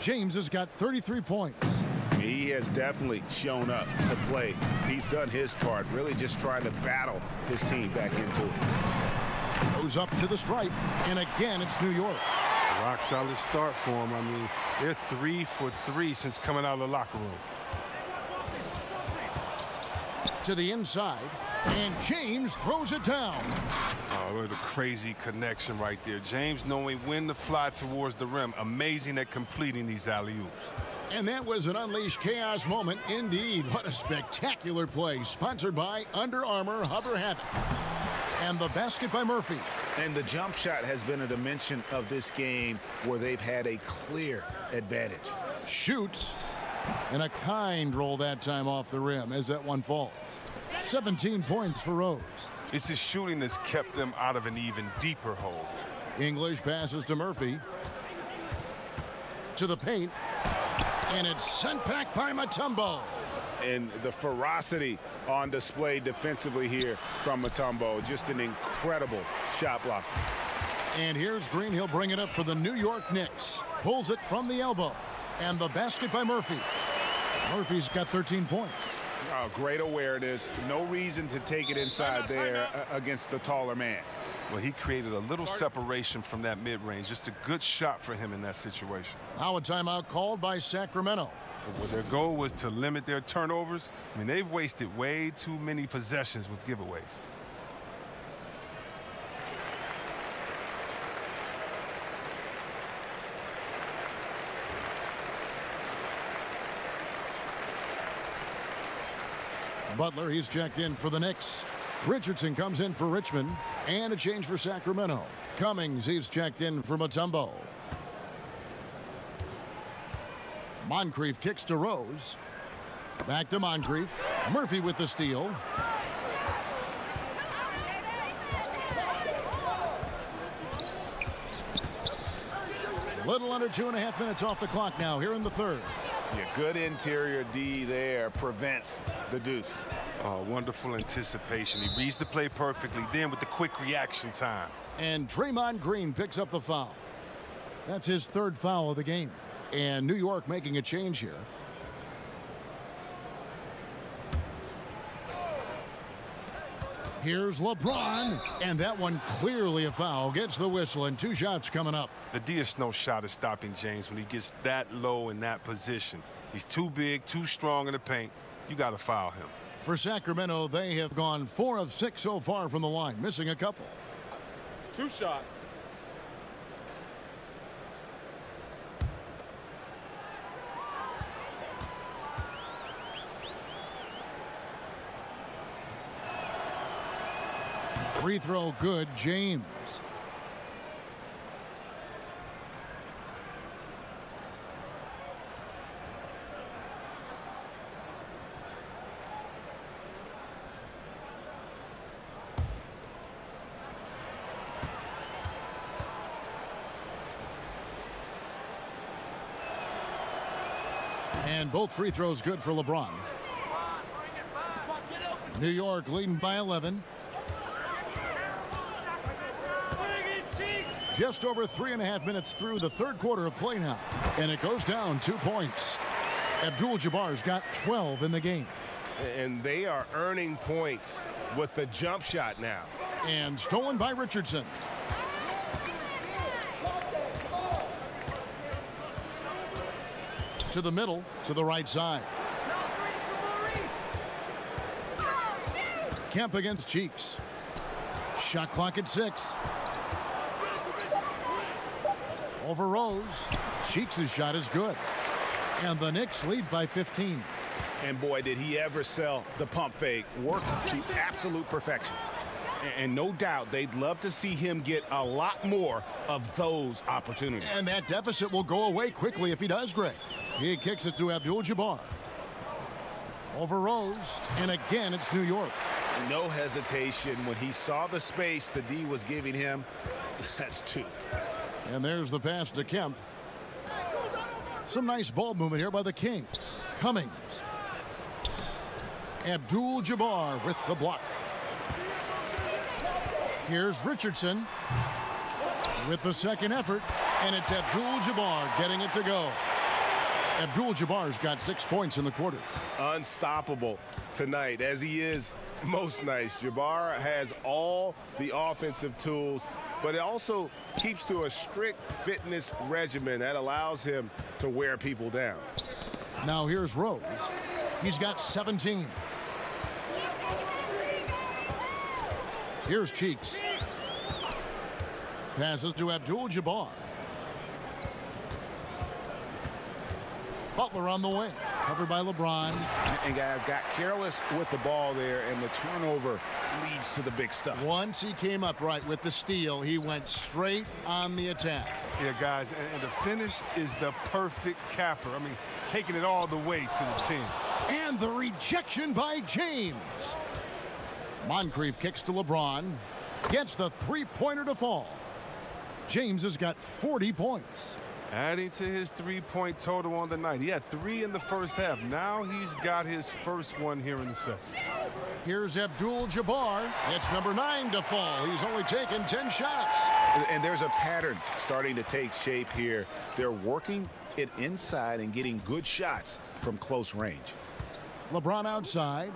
James has got 33 points. He has definitely shown up to play. He's done his part, really just trying to battle his team back into it. Goes up to the stripe, and again it's New York. Rock solid start for him. I mean, they're 3 for 3 since coming out of the locker room. To the inside, and James throws it down. Oh, what a crazy connection right there. James knowing when to fly towards the rim. Amazing at completing these alley-oops. And that was an unleashed chaos moment indeed. What a spectacular play. Sponsored by Under Armour Hover Havoc. And the basket by Murphy. And the jump shot has been a dimension of this game where they've had a clear advantage. Shoots. And a kind roll that time off the rim as that one falls. 17 points for Rose. It's his shooting that's kept them out of an even deeper hole. English passes to Murphy. To the paint. And it's sent back by Mutombo. And the ferocity on display defensively here from Mutombo. Just an incredible shot blocker. And here's Green. He'll bring it up for the New York Knicks. Pulls it from the elbow. And the basket by Murphy. Murphy's got 13 points. Oh, great awareness. No reason to take it inside there against the taller man. Well, he created a little separation from that mid-range. Just a good shot for him in that situation. Now a timeout called by Sacramento. Well, their goal was to limit their turnovers. I mean, they've wasted way too many possessions with giveaways. Butler, he's checked in for the Knicks. Richardson comes in for Richmond. And a change for Sacramento. Cummings, he's checked in for Mutombo. Moncrief kicks to Rose. Back to Moncrief. Murphy with the steal. A little under 2.5 minutes off the clock now here in the third. Yeah, good interior D there prevents the deuce. Oh, wonderful anticipation. He reads the play perfectly, then with the quick reaction time. And Draymond Green picks up the foul. That's his 3rd foul of the game. And New York making a change here. Here's LeBron, and that one clearly a foul. Gets the whistle, and 2 shots coming up. The DS no shot is stopping James when he gets that low in that position. He's too big, too strong in the paint. You got to foul him. For Sacramento, they have gone 4 of 6 so far from the line, missing a couple. 2 shots. Free throw good, James. And both free throws good for LeBron. New York leading by 11. Just over 3.5 minutes through the third quarter of play now. And it goes down 2 points. Abdul-Jabbar's got 12 in the game. And they are earning points with the jump shot now. And stolen by Richardson. To the middle, to the right side. Kemp against Cheeks. Shot clock at 6. Over Rose. Cheeks' shot is good. And the Knicks lead by 15. And boy, did he ever sell the pump fake. Work to absolute perfection. And no doubt they'd love to see him get a lot more of those opportunities. And that deficit will go away quickly if he does, Greg. He kicks it to Abdul-Jabbar. Over Rose. And again, it's New York. No hesitation when he saw the space the D was giving him. That's 2. And there's the pass to Kemp. Some nice ball movement here by the Kings. Cummings. Abdul-Jabbar with the block. Here's Richardson with the second effort, and it's Abdul-Jabbar getting it to go. Abdul-Jabbar's got 6 points in the quarter. Unstoppable tonight, as he is most nights. Jabbar has all the offensive tools, but it also keeps to a strict fitness regimen that allows him to wear people down. Now here's Rose. He's got 17. Here's Cheeks. Passes to Abdul-Jabbar. Butler on the wing. Covered by LeBron. And guys got careless with the ball there, and the turnover leads to the big stuff. Once he came up right with the steal, he went straight on the attack. Yeah, guys, and the finish is the perfect capper. I mean, taking it all the way to the team. And the rejection by James. Moncrief kicks to LeBron. Gets the three-pointer to fall. James has got 40 points. Adding to his three-point total on the night. He had 3 in the first half. Now he's got his first one here in the second. Here's Abdul-Jabbar. It's number 9 to fall. He's only taken 10 shots. And there's a pattern starting to take shape here. They're working it inside and getting good shots from close range. LeBron outside.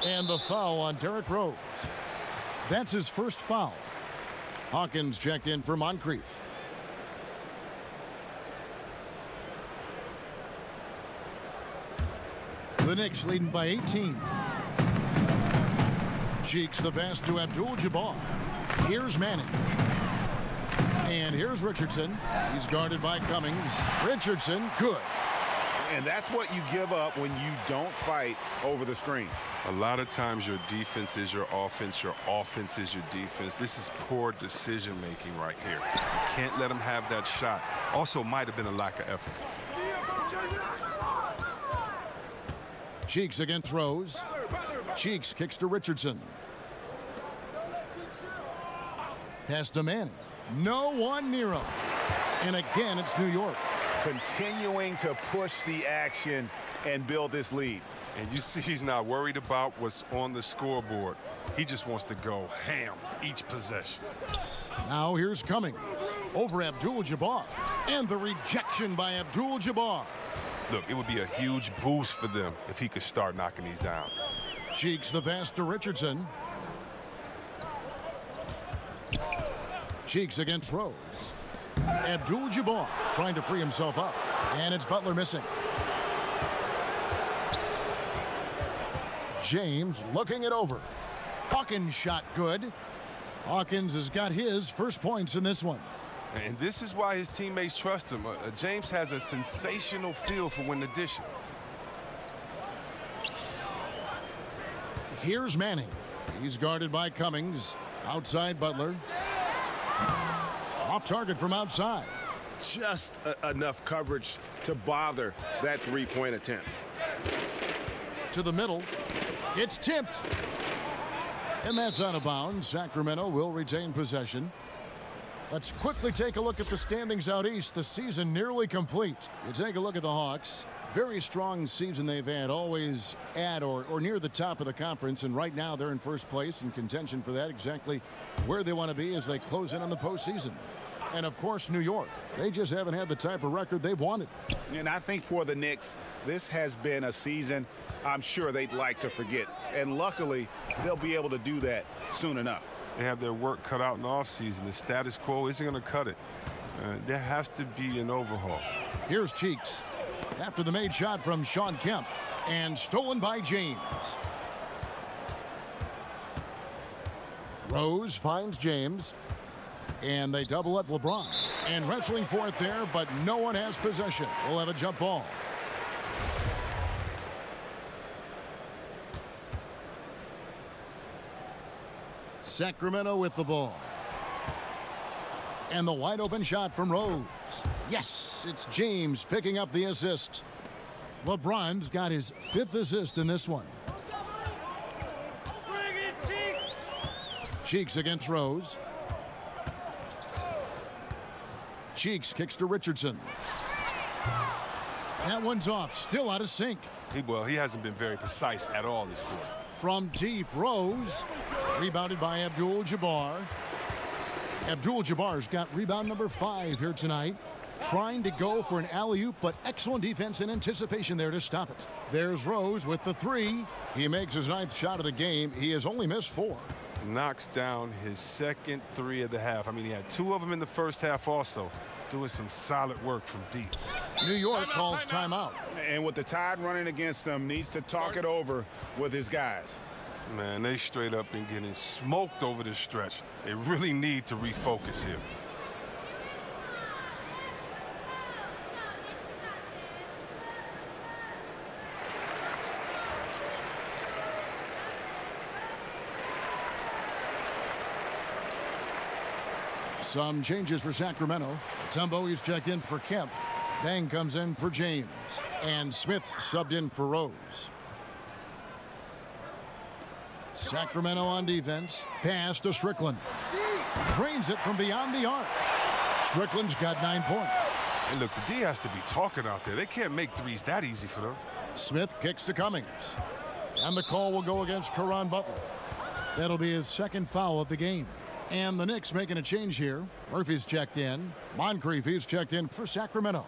And the foul on Derrick Rose. That's his first foul. Hawkins checked in for Moncrief. The Knicks leading by 18. Cheeks the pass to Abdul-Jabbar. Here's Manning. And here's Richardson. He's guarded by Cummings. Richardson, good. And that's what you give up when you don't fight over the screen. A lot of times your defense is your offense is your defense. This is poor decision-making right here. You can't let him have that shot. Also might have been a lack of effort. Cheeks against Rose. Cheeks kicks to Richardson. Pass to Manning. No one near him. And again, it's New York. Continuing to push the action and build this lead. And you see he's not worried about what's on the scoreboard. He just wants to go ham each possession. Now here's Cummings over Abdul-Jabbar. And the rejection by Abdul-Jabbar. Look, it would be a huge boost for them if he could start knocking these down. Cheeks the pass to Richardson. Cheeks against Rose. Abdul-Jabbar trying to free himself up. And it's Butler missing. James looking it over. Hawkins shot good. Hawkins has got his first points in this one. And this is why his teammates trust him. James has a sensational feel for when to dish it. Here's Manning. He's guarded by Cummings. Outside Butler. Off target from outside. Just enough coverage to bother that three-point attempt. To the middle. It's tipped. And that's out of bounds. Sacramento will retain possession. Let's quickly take a look at the standings out east. The season nearly complete. You take a look at the Hawks. Very strong season they've had, always at or near the top of the conference, and right now they're in first place in contention for that, exactly where they want to be as they close in on the postseason. And of course, New York. They just haven't had the type of record they've wanted. And I think for the Knicks, this has been a season I'm sure they'd like to forget. And luckily, they'll be able to do that soon enough. They have their work cut out in the offseason. The status quo isn't going to cut it. There has to be an overhaul. Here's Cheeks after the made shot from Sean Kemp, and stolen by James. Rose finds James, and they double up LeBron. And wrestling for it there, but no one has possession. We'll have a jump ball. Sacramento with the ball. And the wide open shot from Rose. Yes, it's James picking up the assist. LeBron's got his 5th assist in this one. Cheeks against Rose. Cheeks kicks to Richardson. That one's off, still out of sync. He hasn't been very precise at all this quarter. From deep, Rose. Rebounded by Abdul-Jabbar. Abdul-Jabbar's got rebound number 5 here tonight. Trying to go for an alley-oop, but excellent defense and anticipation there to stop it. There's Rose with the 3. He makes his 9th shot of the game. He has only missed 4. Knocks down his second 3 of the half. I mean, he had 2 of them in the first half also, doing some solid work from deep. New York calls timeout. And with the Tide running against them, needs to talk it over with his guys. Man, they straight up been getting smoked over this stretch. They really need to refocus here. Some changes for Sacramento. Tumbo is checked in for Kemp. Bang comes in for James. And Smith subbed in for Rose. Sacramento on defense. Pass to Strickland. Drains it from beyond the arc. Strickland's got 9 points. And look, the D has to be talking out there. They can't make threes that easy for them. Smith kicks to Cummings. And the call will go against Caron Butler. That'll be his 2nd foul of the game. And the Knicks making a change here. Murphy's checked in. Moncrief is checked in for Sacramento.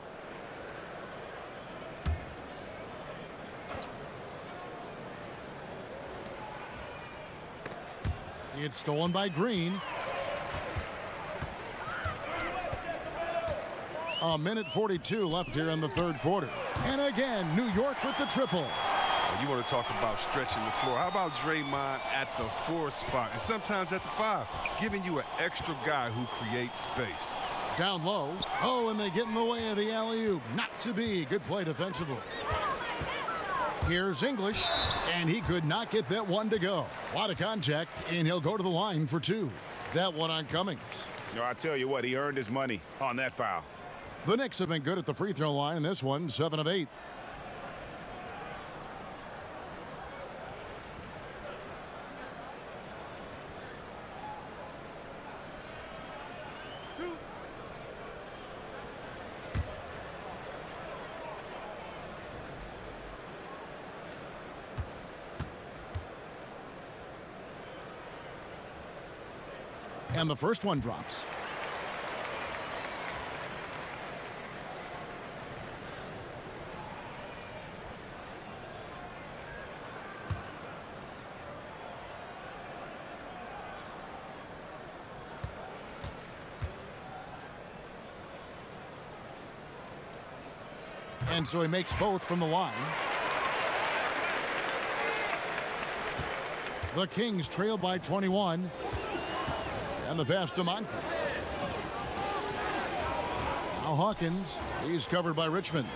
It's stolen by Green. A minute 42 left here in the 3rd quarter. And again, New York with the triple. You want to talk about stretching the floor. How about Draymond at the 4 spot and sometimes at the 5, giving you an extra guy who creates space. Down low. Oh, and they get in the way of the alley-oop. Not to be. Good play defensively. Here's English, and he could not get that one to go. A lot of contact, and he'll go to the line for 2. That one on Cummings. No, I tell you what, he earned his money on that foul. The Knicks have been good at the free throw line in this one, 7 of 8. And the first one drops. And so he makes both from the line. The Kings trail by 21. And the pass to Moncrief. Now Hawkins. He's covered by Richmond.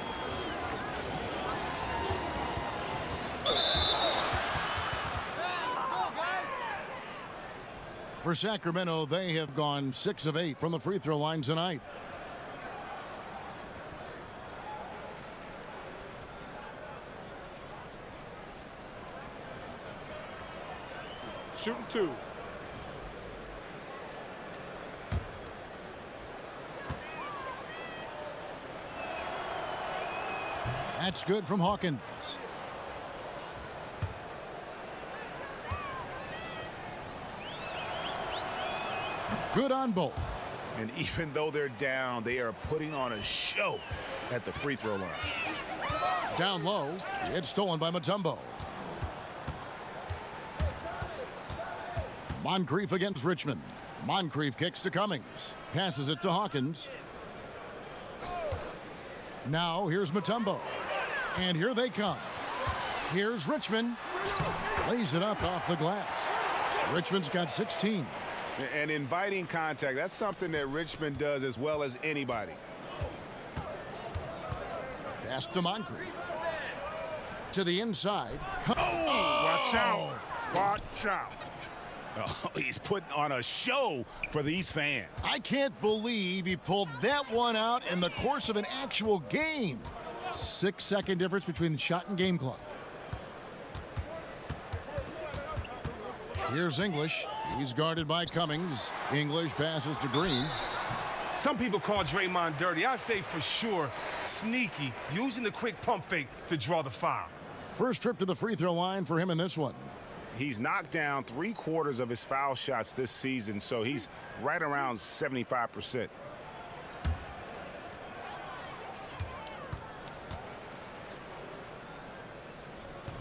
For Sacramento, they have gone 6 of 8 from the free throw line tonight. Shooting 2. That's good from Hawkins. Good on both. And even though they're down, they are putting on a show at the free throw line. Down low, it's stolen by Mutombo. Moncrief against Richmond. Moncrief kicks to Cummings. Passes it to Hawkins. Now here's Mutombo. And here they come. Here's Richmond. Lays it up off the glass. Richmond's got 16. And inviting contact, that's something that Richmond does as well as anybody. Pass to Moncrief. To the inside. Oh, watch out. Watch out. Oh, he's putting on a show for these fans. I can't believe he pulled that one out in the course of an actual game. 6-second difference between the shot and game clock. Here's English. He's guarded by Cummings. English passes to Green. Some people call Draymond dirty. I say for sure sneaky, using the quick pump fake to draw the foul. First trip to the free throw line for him in this one. He's knocked down 3/4 of his foul shots this season, so he's right around 75%.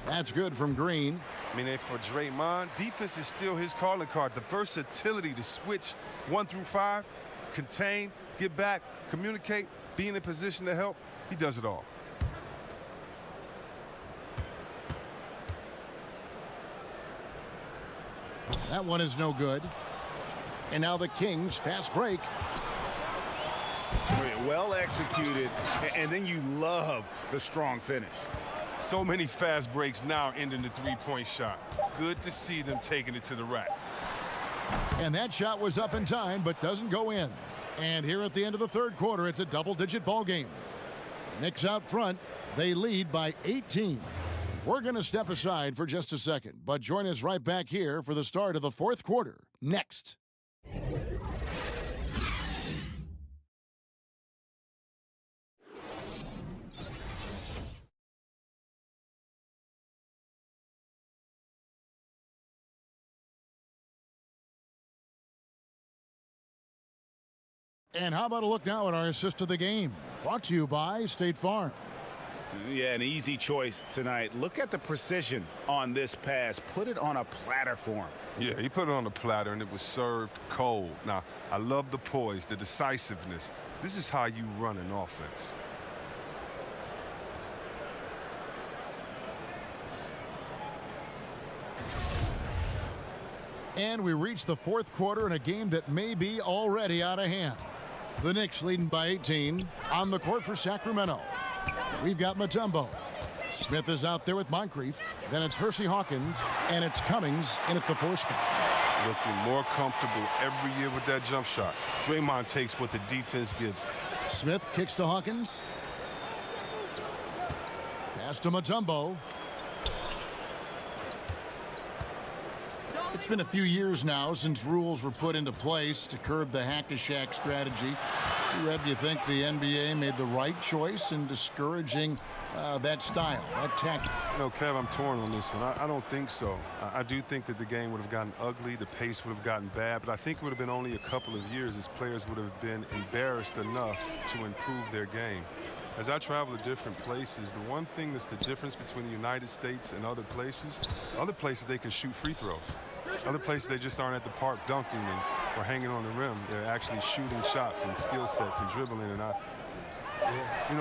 That's good from Green. I mean, for Draymond, defense is still his calling card. The versatility to switch 1 through 5, contain, get back, communicate, be in a position to help. He does it all. That one is no good. And now the Kings fast break. Well executed, and then you love the strong finish. So many fast breaks now ending the three-point shot. Good to see them taking it to the rack. And that shot was up in time, but doesn't go in. And here at the end of the third quarter, it's a double-digit ball game. Knicks out front. They lead by 18. We're going to step aside for just a second, but join us right back here for the start of the fourth quarter next. And how about a look now at our assist of the game? Brought to you by State Farm. Yeah, an easy choice tonight. Look at the precision on this pass. Put it on a platter for him. Yeah, he put it on a platter, and it was served cold. Now, I love the poise, the decisiveness. This is how you run an offense. And we reach the fourth quarter in a game that may be already out of hand. The Knicks leading by 18 on the court for Sacramento. We've got Mutombo. Smith is out there with Moncrief. Then it's Hersey Hawkins, and it's Cummings in at the 4 spot. Looking more comfortable every year with that jump shot. Draymond takes what the defense gives. Smith kicks to Hawkins. Pass to Mutombo. It's been a few years now since rules were put into place to curb the hack-a-shack strategy. C-Reb, do you think the NBA made the right choice in discouraging that style, that tactic? You know, Kev, I'm torn on this one. I don't think so. I do think that the game would have gotten ugly, the pace would have gotten bad, but I think it would have been only a couple of years as players would have been embarrassed enough to improve their game. As I travel to different places, the one thing that's the difference between the United States and other places they can shoot free throws. Other places, they just aren't at the park dunking or hanging on the rim. They're actually shooting shots and skill sets and dribbling. And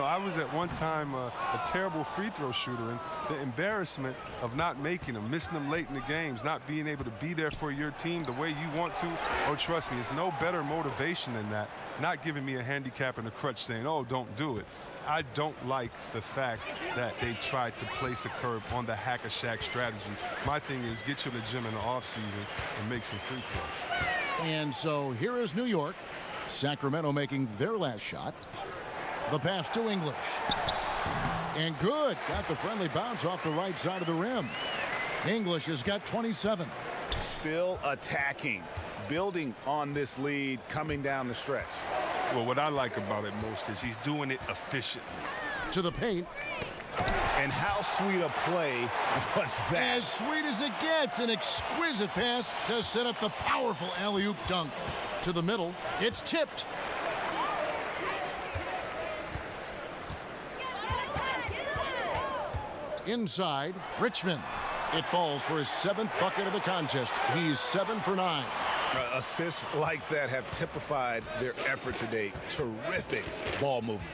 I was at one time a terrible free throw shooter, and the embarrassment of not making them, missing them late in the games, not being able to be there for your team the way you want to, oh, trust me, it's no better motivation than that. Not giving me a handicap and a crutch saying, oh, don't do it. I don't like the fact that they've tried to place a curve on the hack-a-shack strategy. My thing is get you to the gym in the offseason and make some free throws. And so here is New York. Sacramento making their last shot. The pass to English. And good. Got the friendly bounce off the right side of the rim. English has got 27. Still attacking, building on this lead coming down the stretch. Well, what I like about it most is he's doing it efficiently. To the paint. And how sweet a play was that? As sweet as it gets. An exquisite pass to set up the powerful alley-oop dunk. To the middle. It's tipped. Inside, Richmond. It falls for his 7th bucket of the contest. He's 7 for 9. Assists like that have typified their effort today. Terrific ball movement.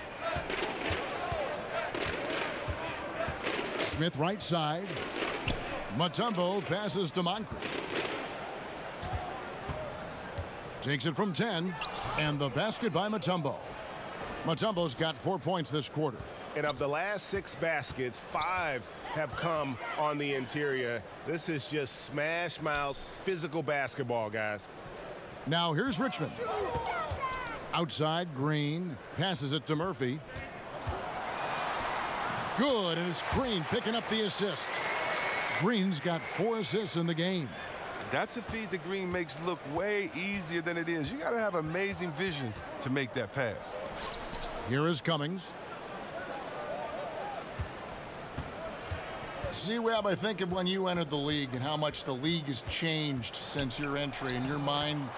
Smith right side. Mutombo passes to Moncrief. Takes it from 10. And the basket by Mutombo. Mutombo's got 4 points this quarter. And of the last 6 baskets, 5 have come on the interior. This is just smash mouth physical basketball, guys. Now here's Richmond. Outside, Green passes it to Murphy. Good, and it's Green picking up the assist. Green's got 4 assists in the game. That's a feed that Green makes look way easier than it is. You got to have amazing vision to make that pass. Here is Cummings. See, Webb, I think of when you entered the league and how much the league has changed since your entry. In your mind,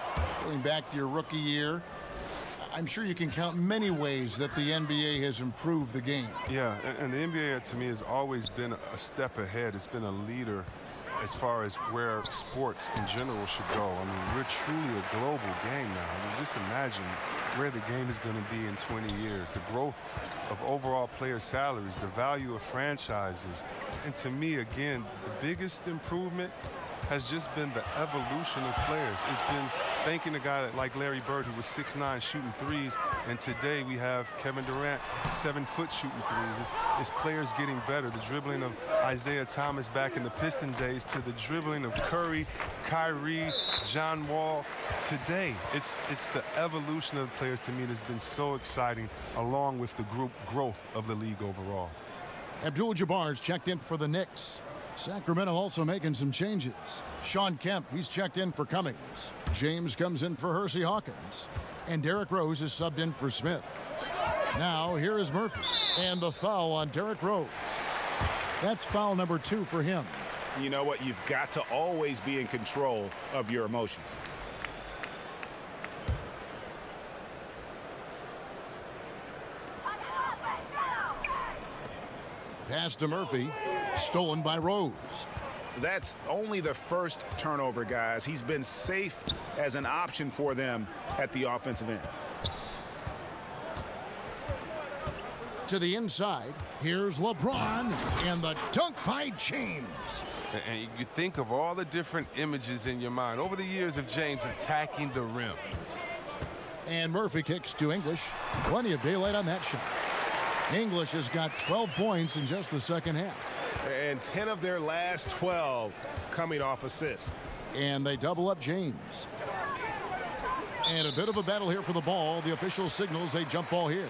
going back to your rookie year, I'm sure you can count many ways that the NBA has improved the game. Yeah, and the NBA to me has always been a step ahead. It's been a leader as far as where sports in general should go. I mean, we're truly a global game now. I mean, just imagine where the game is going to be in 20 years. The growth of overall player salaries, the value of franchises. And to me, again, the biggest improvement has just been the evolution of players. It's been thanking a guy like Larry Bird, who was 6'9", shooting threes, and today we have Kevin Durant, 7-foot shooting threes. It's players getting better. The dribbling of Isaiah Thomas back in the Piston days to the dribbling of Curry, Kyrie, John Wall. Today, it's the evolution of the players to me that's been so exciting, along with the growth of the league overall. Abdul-Jabbar's checked in for the Knicks. Sacramento also making some changes. Sean Kemp, he's checked in for Cummings. James comes in for Hersey Hawkins. And Derrick Rose is subbed in for Smith. Now, here is Murphy. And the foul on Derrick Rose. That's foul number 2 for him. You know what? You've got to always be in control of your emotions. Pass to Murphy. Stolen by Rose. That's only the first turnover, guys. He's been safe as an option for them at the offensive end. To the inside, here's LeBron, and the dunk by James. And you think of all the different images in your mind over the years of James attacking the rim. And Murphy kicks to English. Plenty of daylight on that shot. English has got 12 points in just the second half. And 10 of their last 12 coming off assists. And they double up James. And a bit of a battle here for the ball. The official signals a jump ball here.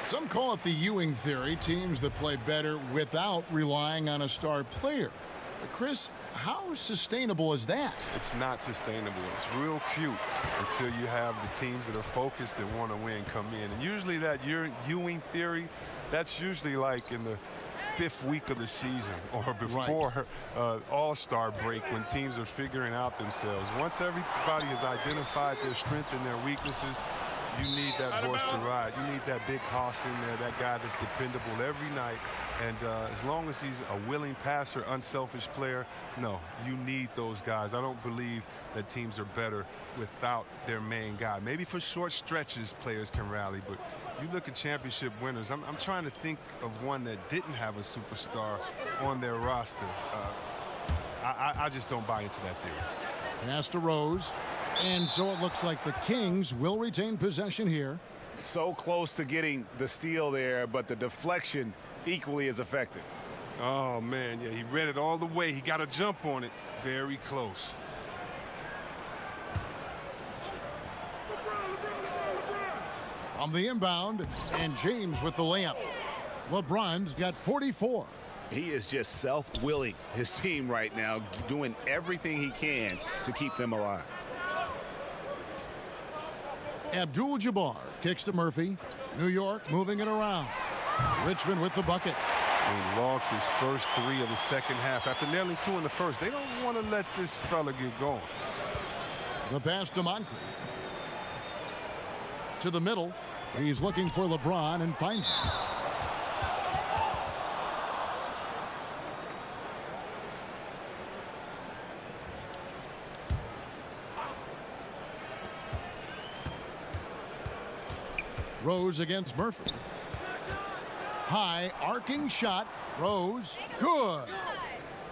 Some call it the Ewing theory, teams that play better without relying on a star player. Chris, how sustainable is that? It's not sustainable. It's real cute until you have the teams that are focused and want to win come in. And usually that Ewing theory, that's usually like in the 5th week of the season or before All-Star break when teams are figuring out themselves. Once everybody has identified their strengths and their weaknesses, you need that horse to ride. You need that big hoss in there, that guy that's dependable every night. And as long as he's a willing passer, unselfish player, no, you need those guys. I don't believe that teams are better without their main guy. Maybe for short stretches, players can rally, but you look at championship winners, I'm trying to think of one that didn't have a superstar on their roster. I just don't buy into that theory. Pass to Rose. And so it looks like the Kings will retain possession here. So close to getting the steal there, but the deflection equally as effective. Oh, man, yeah, he read it all the way. He got a jump on it. Very close. From the inbound, and James with the layup. LeBron's got 44. He is just self-willing, his team right now, doing everything he can to keep them alive. Abdul-Jabbar kicks to Murphy. New York moving it around. Richmond with the bucket. He logs his first 3 of the second half after nailing 2 in the first. They don't want to let this fella get going. The pass to Moncrief. To the middle. He's looking for LeBron and finds him. Rose against Murphy. High arcing shot. Rose. Good.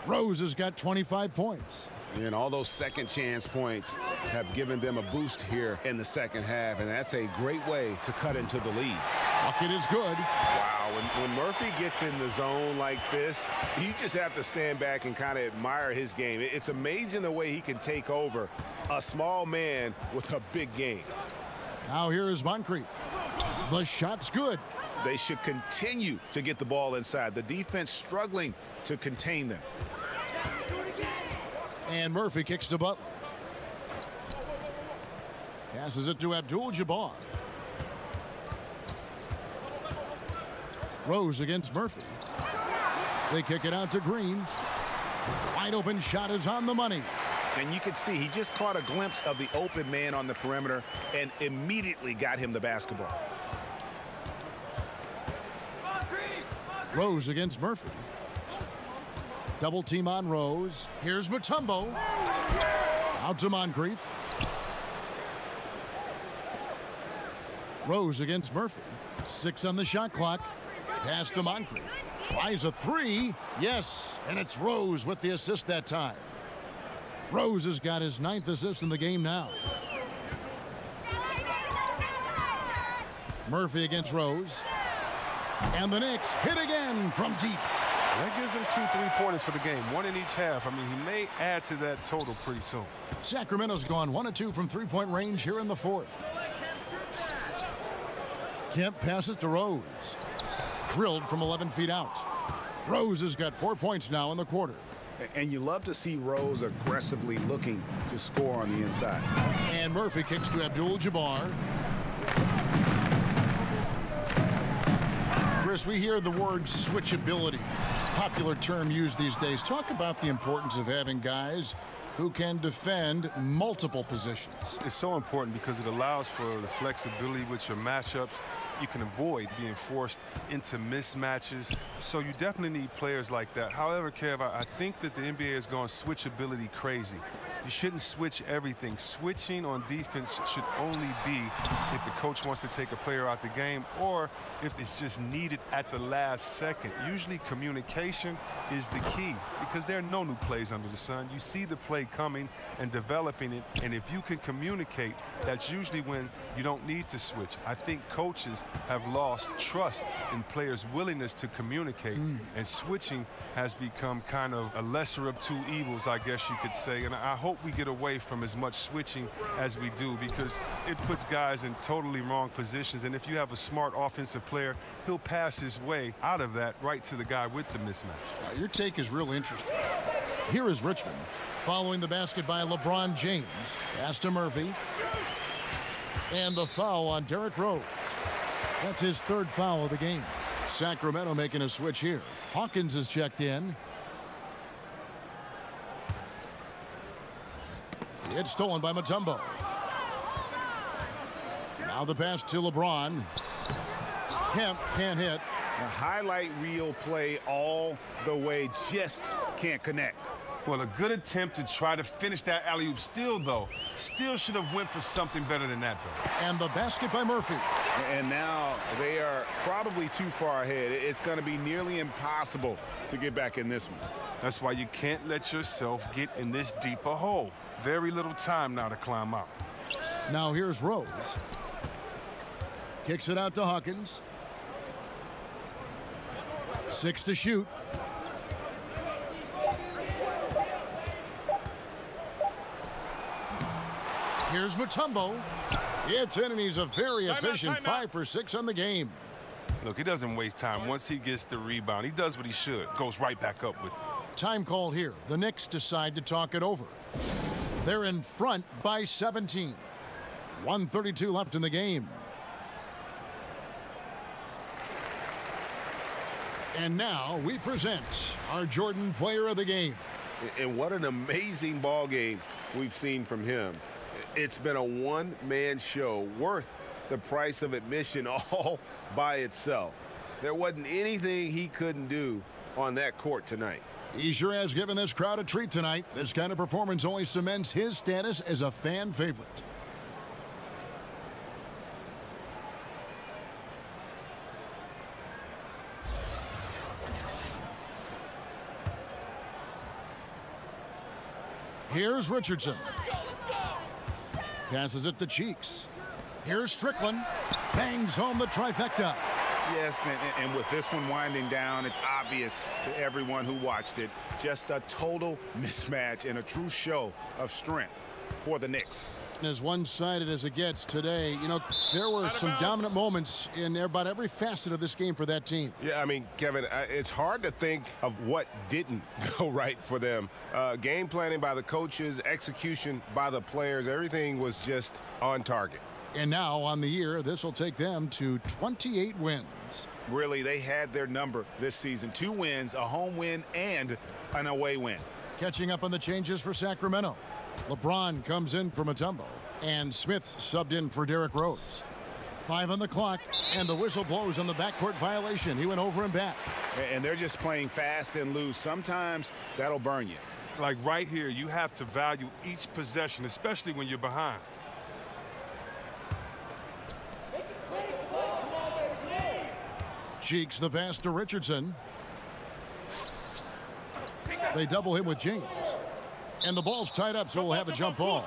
Rose has got 25 points. And all those second chance points have given them a boost here in the second half, and that's a great way to cut into the lead. Bucket is good. Wow, when Murphy gets in the zone like this, you just have to stand back and kind of admire his game. It's amazing the way he can take over a small man with a big game. Now here is Moncrief. The shot's good. They should continue to get the ball inside. The defense struggling to contain them. And Murphy kicks to Butler. Passes it to Abdul-Jabbar. Rose against Murphy. They kick it out to Green. Wide open shot is on the money. And you can see he just caught a glimpse of the open man on the perimeter and immediately got him the basketball. Rose against Murphy. Double team on Rose. Here's Mutombo. Out to Moncrief. Rose against Murphy. 6 on the shot clock. Pass to Moncrief. Tries a 3. Yes, and it's Rose with the assist that time. Rose has got his 9th assist in the game now. Murphy against Rose. And the Knicks hit again from deep. That gives him 2 3-pointers for the game, 1 in each half. I mean, he may add to that total pretty soon. Sacramento's gone 1 of 2 from 3-point range here in the 4th. Kemp passes to Rose. Drilled from 11 feet out. Rose has got 4 points now in the quarter. And you love to see Rose aggressively looking to score on the inside. And Murphy kicks to Abdul-Jabbar. Chris, we hear the word switchability, popular term used these days. Talk about the importance of having guys who can defend multiple positions. It's so important because it allows for the flexibility with your matchups. You can avoid being forced into mismatches. So you definitely need players like that. However, Kev, I think that the NBA has gone switchability crazy. You shouldn't switch everything. Switching on defense should only be if the coach wants to take a player out the game or if it's just needed at the last second. Usually communication is the key because there are no new plays under the sun. You see the play coming and developing it, and if you can communicate, that's usually when you don't need to switch. I think coaches have lost trust in players' willingness to communicate, and switching has become kind of a lesser of two evils, I guess you could say. And I hope we get away from as much switching as we do because it puts guys in totally wrong positions. And if you have a smart offensive player, he'll pass his way out of that right to the guy with the mismatch. Your take is real interesting. Here is Richmond following the basket by LeBron James. Pass to Murphy. And the foul on Derrick Rose. That's his 3rd foul of the game. Sacramento making a switch here. Hawkins is checked in. It's stolen by Mutombo. Now the pass to LeBron. Kemp can't hit. A highlight reel play all the way, just can't connect. Well, a good attempt to try to finish that alley-oop still should have went for something better than that, though. And the basket by Murphy. And now they are probably too far ahead. It's going to be nearly impossible to get back in this one. That's why you can't let yourself get in this deep a hole. Very little time now to climb out. Now here's Rose. Kicks it out to Hawkins. 6 to shoot. Here's Mutombo. It's in, and he's a very efficient 5 for 6 on the game. Look, he doesn't waste time. Once he gets the rebound, he does what he should. Goes right back up with it. Time call here. The Knicks decide to talk it over. They're in front by 17. 1:32 left in the game. And now we present our Jordan Player of the Game. And what an amazing ball game we've seen from him. It's been a one-man show worth the price of admission all by itself. There wasn't anything he couldn't do on that court tonight. He sure has given this crowd a treat tonight. This kind of performance only cements his status as a fan favorite. Here's Richardson. Passes it to Cheeks. Here's Strickland. Bangs home the trifecta. Yes, and with this one winding down, it's obvious to everyone who watched it. Just a total mismatch and a true show of strength for the Knicks. As one-sided as it gets today, you know, there were some dominant moments in about every facet of this game for that team. Yeah, I mean, Kevin, it's hard to think of what didn't go right for them. Game planning by the coaches, execution by the players, everything was just on target. And now on the year, this will take them to 28 wins. Really, they had their number this season. 2 wins, a home win, and an away win. Catching up on the changes for Sacramento. LeBron comes in for Mutombo, and Smith subbed in for Derrick Rose. 5 on the clock, and the whistle blows on the backcourt violation. He went over and back. And they're just playing fast and loose. Sometimes that'll burn you. Like right here, you have to value each possession, especially when you're behind. Cheeks the pass to Richardson. They double him with James. And the ball's tied up, so we'll have a jump ball.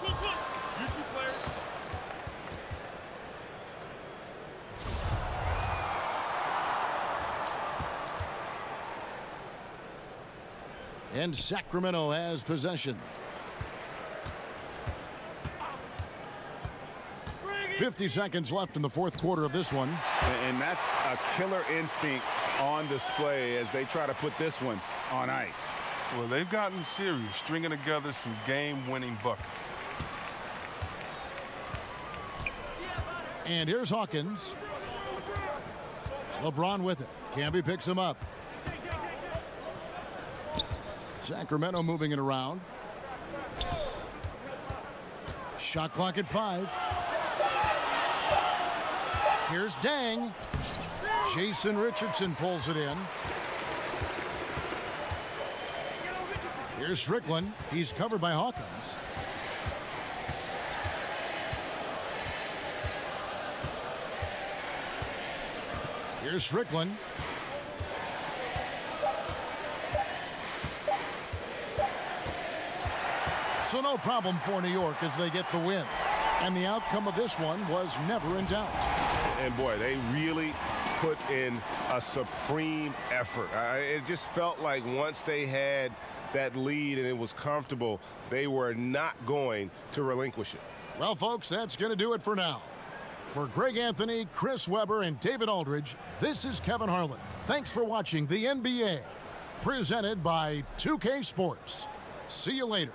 And Sacramento has possession. 50 seconds left in the fourth quarter of this one. And that's a killer instinct on display as they try to put this one on ice. Well, they've gotten serious, stringing together some game-winning buckets. And here's Hawkins. LeBron with it. Camby picks him up. Sacramento moving it around. Shot clock at 5. Here's Dang. Jason Richardson pulls it in. Here's Strickland. He's covered by Hawkins. Here's Strickland. So no problem for New York as they get the win. And the outcome of this one was never in doubt. And boy, they really put in a supreme effort. It just felt like once they had that lead and it was comfortable, they were not going to relinquish it. Well, folks, that's going to do it for now. For Greg Anthony, Chris Webber, and David Aldridge, this is Kevin Harlan. Thanks for watching the NBA, presented by 2K Sports. See you later.